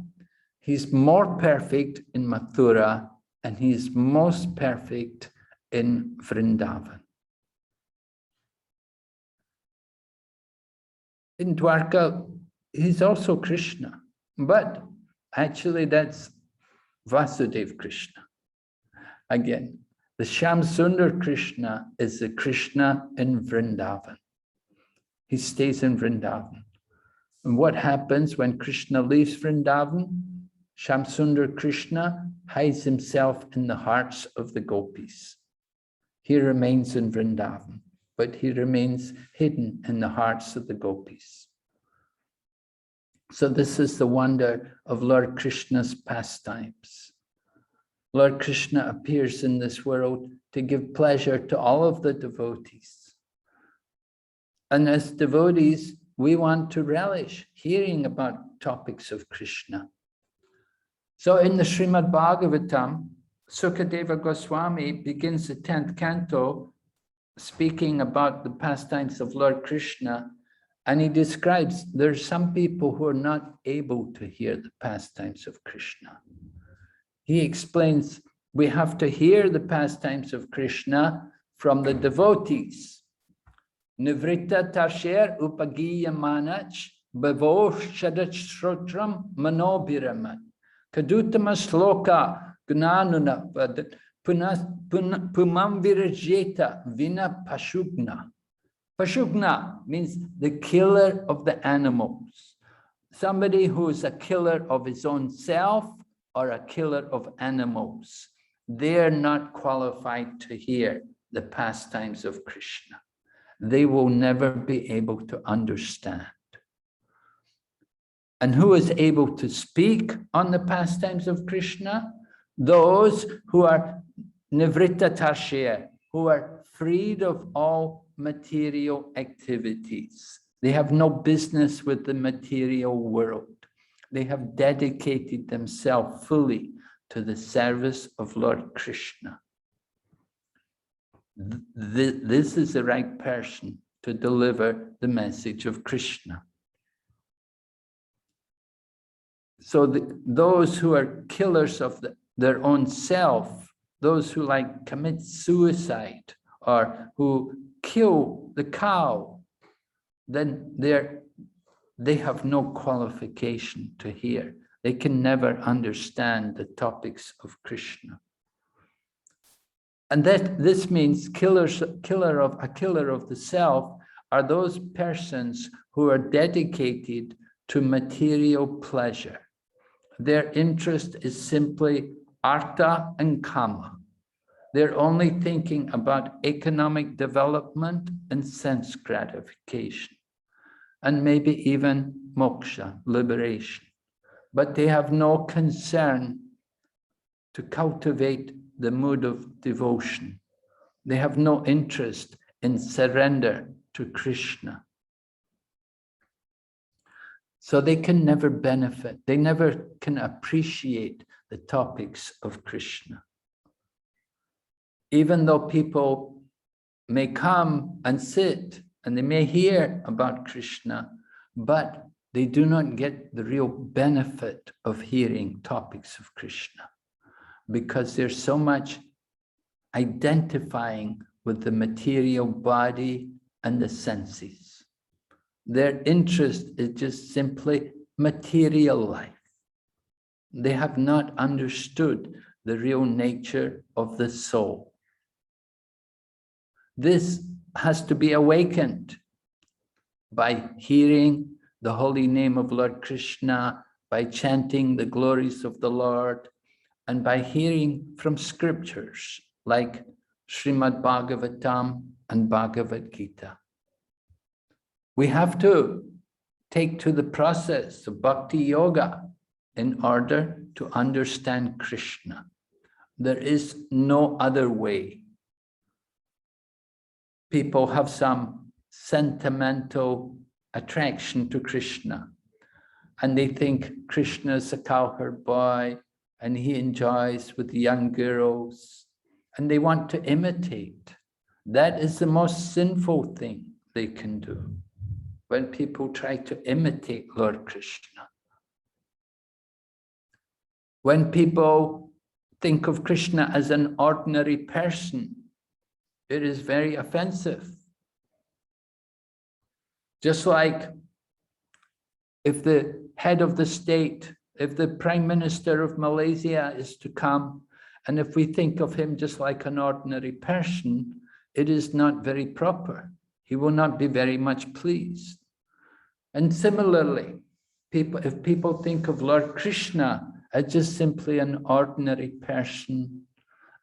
he's more perfect in Mathura, and he's most perfect in Vrindavan. In Dwarka, he's also Krishna, but actually that's Vasudev Krishna. Again, the Shyam Sundar Krishna is the Krishna in Vrindavan. He stays in Vrindavan. And what happens when Krishna leaves Vrindavan? Shyam Sundar Krishna hides himself in the hearts of the gopis. He remains in Vrindavan, but he remains hidden in the hearts of the gopis. So this is the wonder of Lord Krishna's pastimes. Lord Krishna appears in this world to give pleasure to all of the devotees. And as devotees, we want to relish hearing about topics of Krishna. So in the Srimad Bhagavatam, Sukadeva Goswami begins the 10th canto speaking about the pastimes of Lord Krishna, and he describes there are some people who are not able to hear the pastimes of Krishna. He explains we have to hear the pastimes of Krishna from the devotees. Nivritta tasher upagiya manach bhavo shadat shrotram manobhiramat kadutama sloka gnanuna pumam virajeta vina pashugna. Pashugna means the killer of the animals. Somebody who is a killer of his own self or a killer of animals. They're not qualified to hear the pastimes of Krishna. They will never be able to understand. And who is able to speak on the pastimes of Krishna? Those who are nivritta tasher, who are freed of all material activities. They have no business with the material world. They have dedicated themselves fully to the service of Lord Krishna. This is the right person to deliver the message of Krishna. So those who are killers of their own self, those who commit suicide or who kill the cow, then they have no qualification to hear. They can never understand the topics of Krishna. And this means a killer of the self are those persons who are dedicated to material pleasure. Their interest is simply artha and kama. They're only thinking about economic development and sense gratification, and maybe even moksha, liberation. But they have no concern to cultivate the mood of devotion. They have no interest in surrender to Krishna. So they can never benefit. They never can appreciate the topics of Krishna. Even though people may come and sit and they may hear about Krishna, but they do not get the real benefit of hearing topics of Krishna because there's so much identifying with the material body and the senses. Their interest is just simply material life. They have not understood the real nature of the soul. This has to be awakened by hearing the holy name of Lord Krishna, by chanting the glories of the Lord, and by hearing from scriptures like Srimad Bhagavatam and Bhagavad Gita. We have to take to the process of bhakti yoga in order to understand Krishna. There is no other way. People have some sentimental attraction to Krishna, and they think Krishna is a cowherd boy and he enjoys with young girls, and they want to imitate. That is the most sinful thing they can do, when people try to imitate Lord Krishna. When people think of Krishna as an ordinary person, it is very offensive. Just like if the head of the state, if the Prime Minister of Malaysia is to come, and if we think of him just like an ordinary person, it is not very proper. He will not be very much pleased. And similarly, if people think of Lord Krishna as just simply an ordinary person,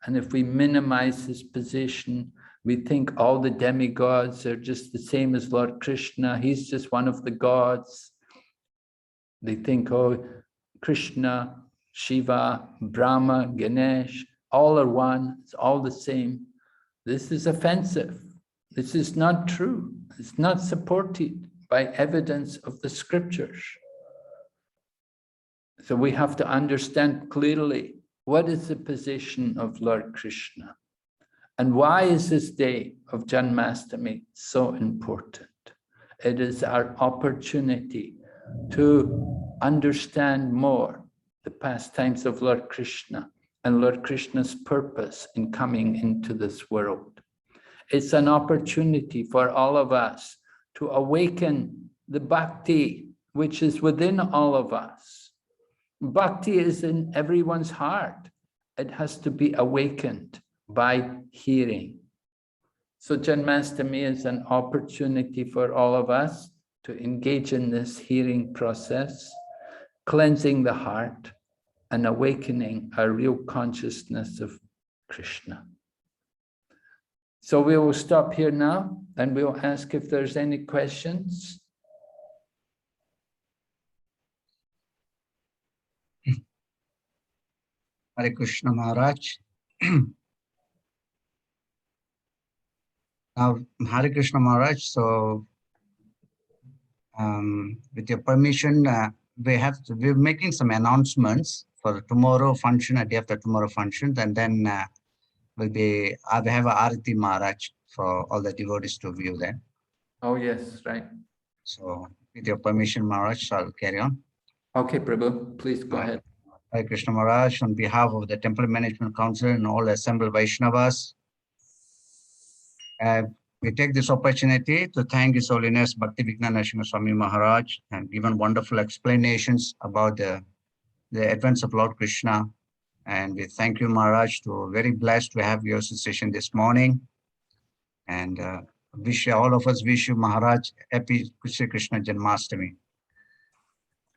and if we minimize his position, we think all the demigods are just the same as Lord Krishna, he's just one of the gods. They think, oh, Krishna, Shiva, Brahma, Ganesh, all are one, it's all the same. This is offensive. This is not true. It's not supported by evidence of the scriptures. So we have to understand clearly what is the position of Lord Krishna, and why is this day of Janmashtami so important. It is our opportunity to understand more the pastimes of Lord Krishna and Lord Krishna's purpose in coming into this world. It's an opportunity for all of us to awaken the bhakti which is within all of us. Bhakti is in everyone's heart. It has to be awakened by hearing. So Janmashtami is an opportunity for all of us to engage in this hearing process, cleansing the heart and awakening our real consciousness of Krishna. So we will stop here now and we'll ask if there's any questions. Hare Krishna Maharaj. Now, Hare Krishna Maharaj, so with your permission, we're making some announcements for tomorrow function, a day after tomorrow function, and then we have a Arati Maharaj for all the devotees to view that. Oh yes, right. So with your permission, Maharaj, I'll carry on. Okay, Prabhu, please go ahead. Hare Krishna Maharaj, on behalf of the Temple Management Council and all assembled Vaishnavas, we take this opportunity to thank His Holiness Bhaktivedanta Narasimha Maharaj and given wonderful explanations about the advents of Lord Krishna. And we thank you, Maharaj, very blessed to have your association this morning. And all of us wish you, Maharaj, happy Krishna Janmashtami.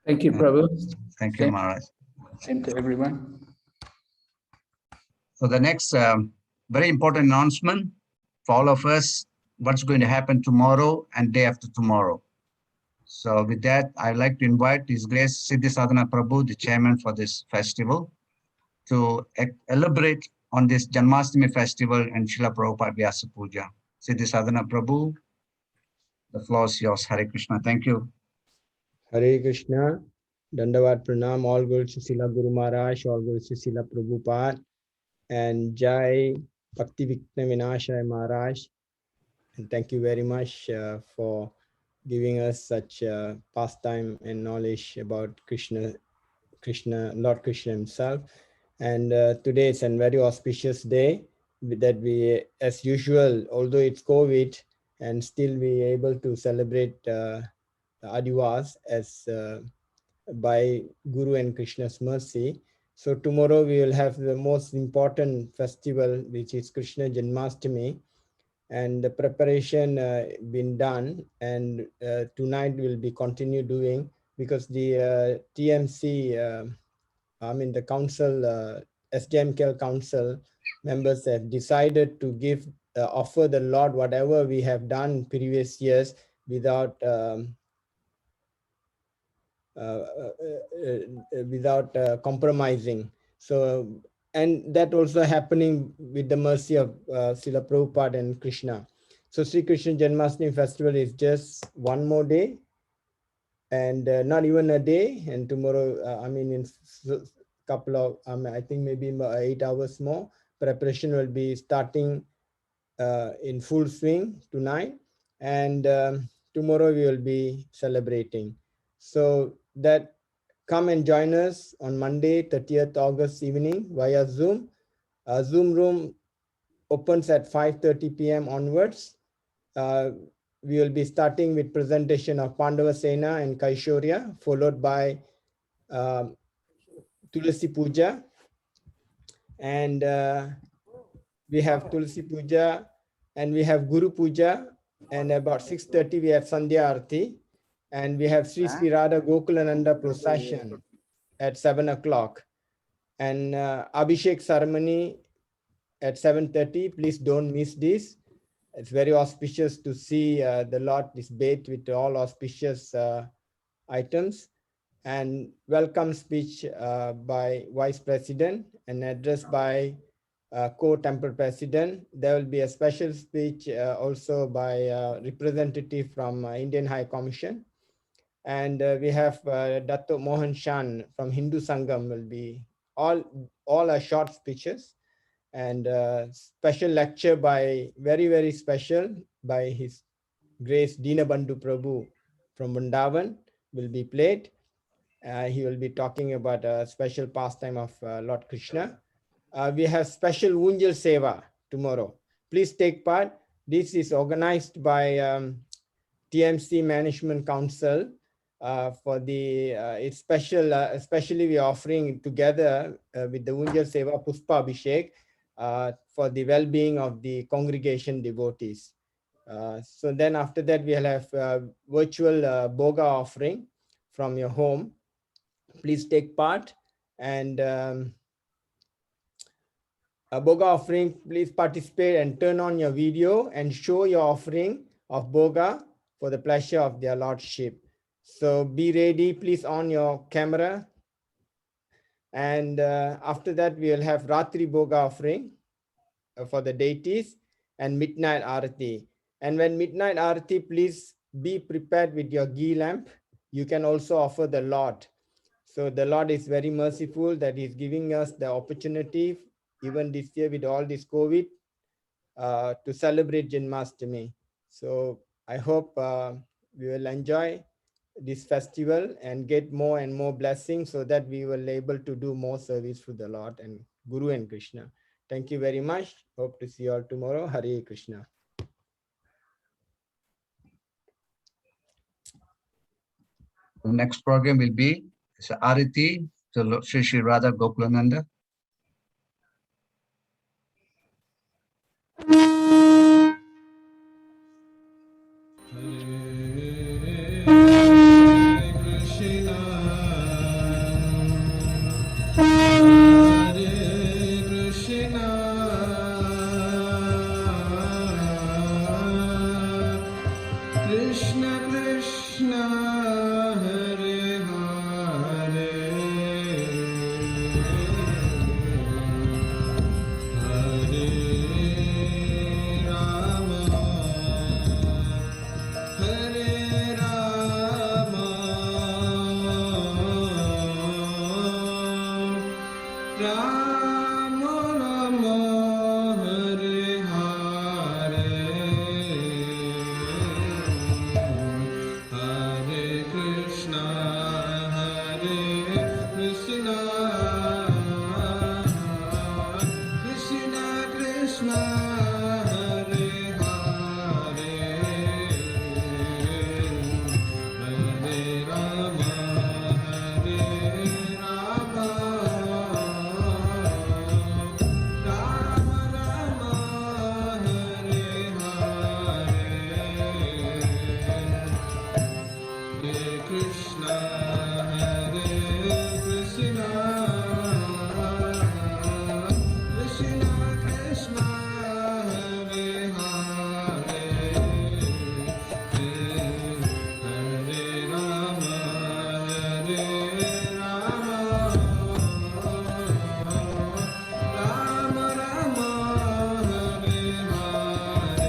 Thank you, Prabhu. Thank you, Maharaj. Same to everyone. So the next very important announcement for all of us, what's going to happen tomorrow and day after tomorrow. So with that, I'd like to invite His Grace Siddhi Sadhana Prabhu, the chairman for this festival, to elaborate on this Janmashtami festival and Srila Prabhupada Vyasa Puja. Siddhi Sadhana Prabhu, the floor is yours. Hare Krishna. Thank you. Hare Krishna. Dandavat Pranam. All glories to Srila Guru Maharaj, all glories to Srila Prabhupada, and Jai Bhaktivedanta Vinashaya Maharaj. And thank you very much for giving us such pastime and knowledge about Lord Krishna himself. And today is a very auspicious day that we, as usual, although it's COVID, and still we are able to celebrate the Adhivas as by Guru and Krishna's mercy. So tomorrow we will have the most important festival, which is Krishna Janmasthami, and the preparation been done, and tonight will be continue doing, because the TMC, the council, SJMKL council members have decided to give offer the Lord whatever we have done previous years without compromising. So, and that also happening with the mercy of Srila Prabhupada and Krishna. So Sri Krishna Janmasthami festival is just one more day, and not even a day. And tomorrow, in couple of, I think maybe 8 hours more, preparation will be starting in full swing tonight, and tomorrow we will be celebrating. So that come and join us on Monday, 30th August evening via Zoom. Zoom room opens at 5:30 p.m. onwards. We will be starting with presentation of Pandava Sena and Kaishorya, followed by Tulasi Puja. And we have Tulasi Puja, and we have Guru Puja, and about 6:30 we have Sandhya Arati, and we have Sri Sri Radha Gokulananda procession at 7 o'clock, and Abhishek ceremony at 7:30. Please don't miss this. It's very auspicious to see the Lord is bathed with all auspicious items, and welcome speech by Vice President and address by co-temple president. There will be a special speech also by representative from Indian High Commission. And we have Dato Mohan Shan from Hindu Sangam will be all are short speeches, and special lecture by very special by His Grace Dinabandhu Prabhu from Vrindavan will be played. He will be talking about a special pastime of Lord Krishna. We have special Unjal Seva tomorrow. Please take part. This is organized by TMC Management Council for the it's special, especially we are offering together with the Unjal Seva Puspa Abhishek for the well-being of the congregation devotees. So then after that, we'll have virtual Boga offering from your home. Please take part. And Boga offering, please participate and turn on your video and show your offering of Boga for the pleasure of their Lordship. So be ready, please on your camera. And after that, we will have Ratri Boga offering for the deities and midnight Arati. And when midnight Arati, please be prepared with your ghee lamp. You can also offer the Lord. So the Lord is very merciful that He's giving us the opportunity, even this year with all this COVID, to celebrate Janmashtami. So I hope we will enjoy this festival and get more and more blessings so that we will able to do more service for the Lord and Guru and Krishna. Thank you very much. Hope to see you all tomorrow. Hare Krishna. The next program will be Arati to Lord Sri Sri Radha Gokulananda. Krishna Krishna Hare Hare Krishna, Hare Krishna, Krishna Krishna, Hare Hare, Hare Rama, Hare Rama, Rama Rama, Hare Hare.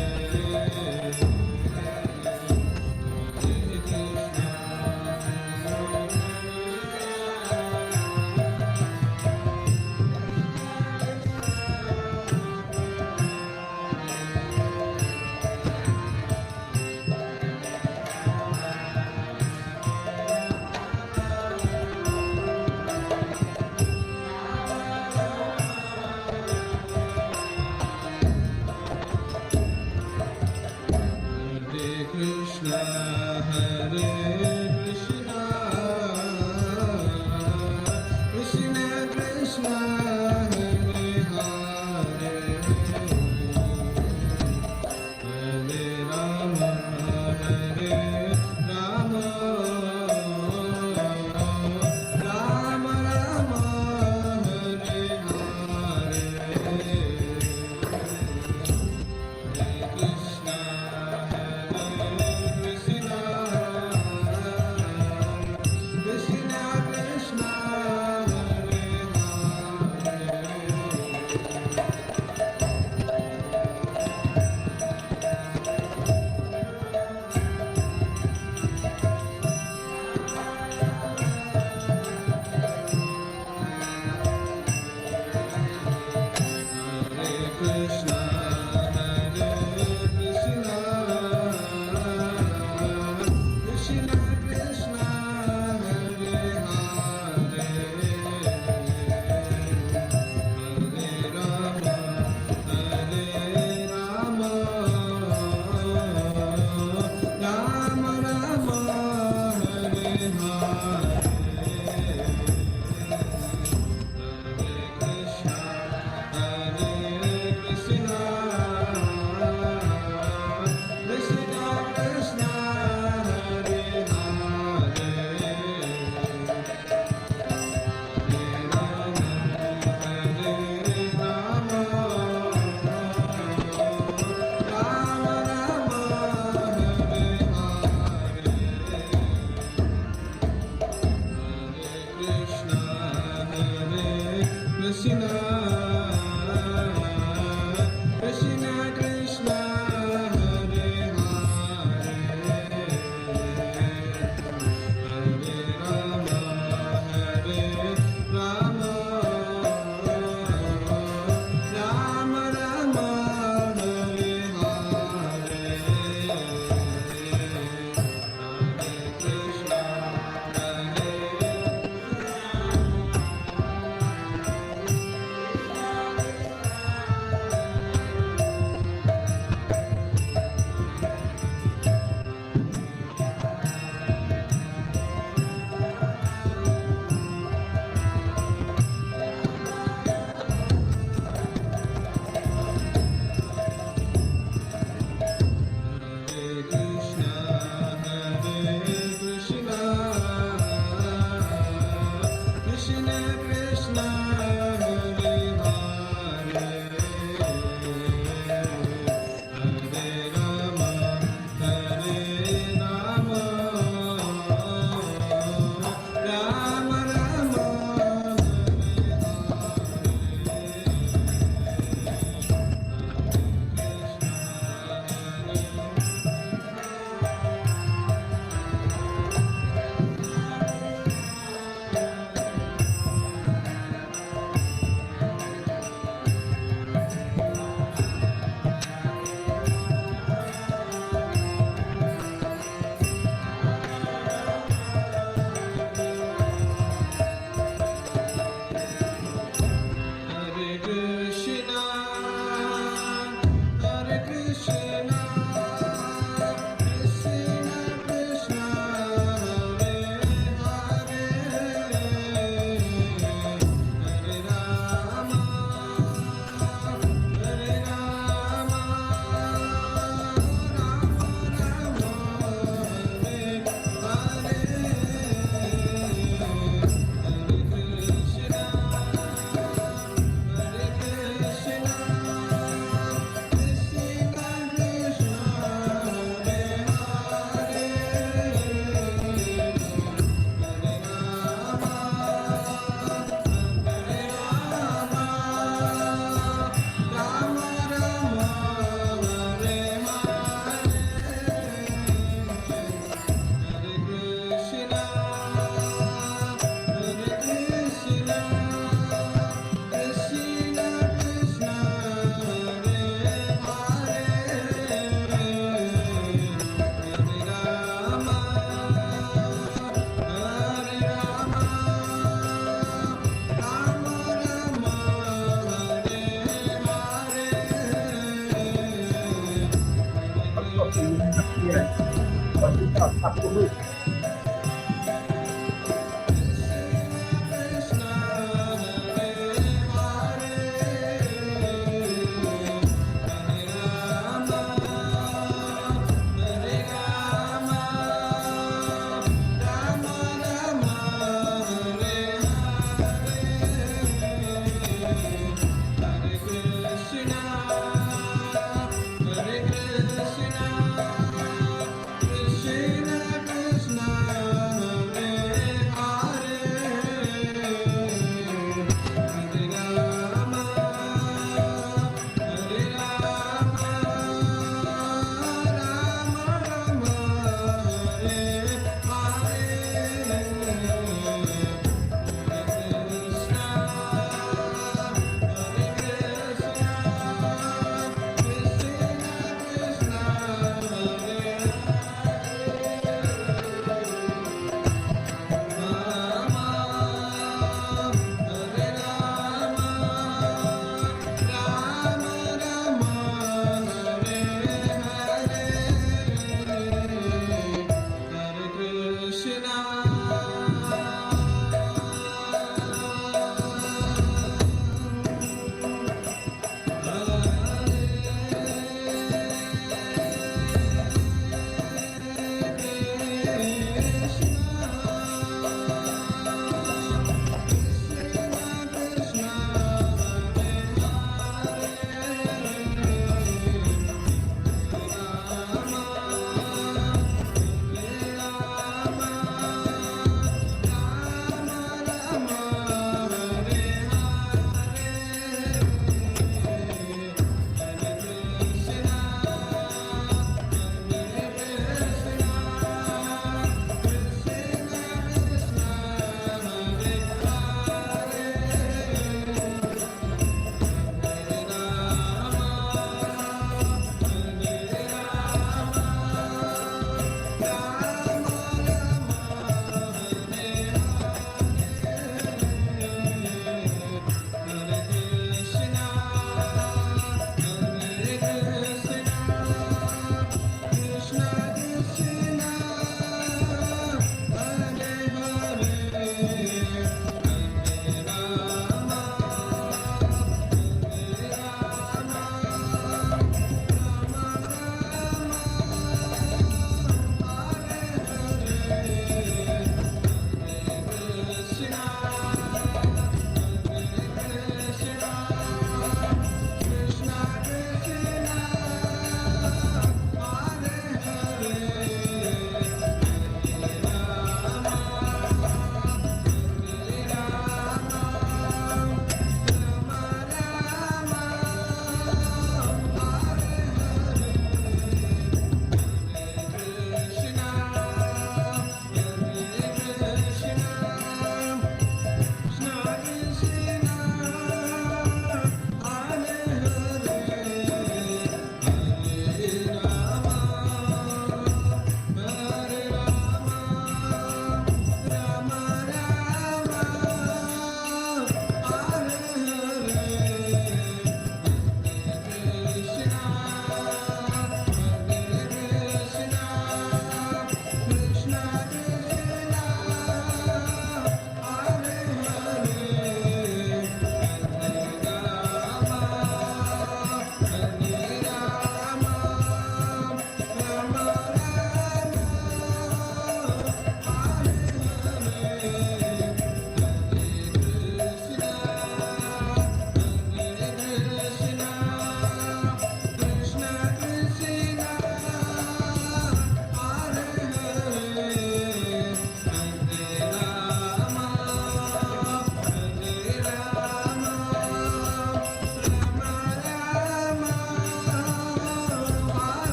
Krishna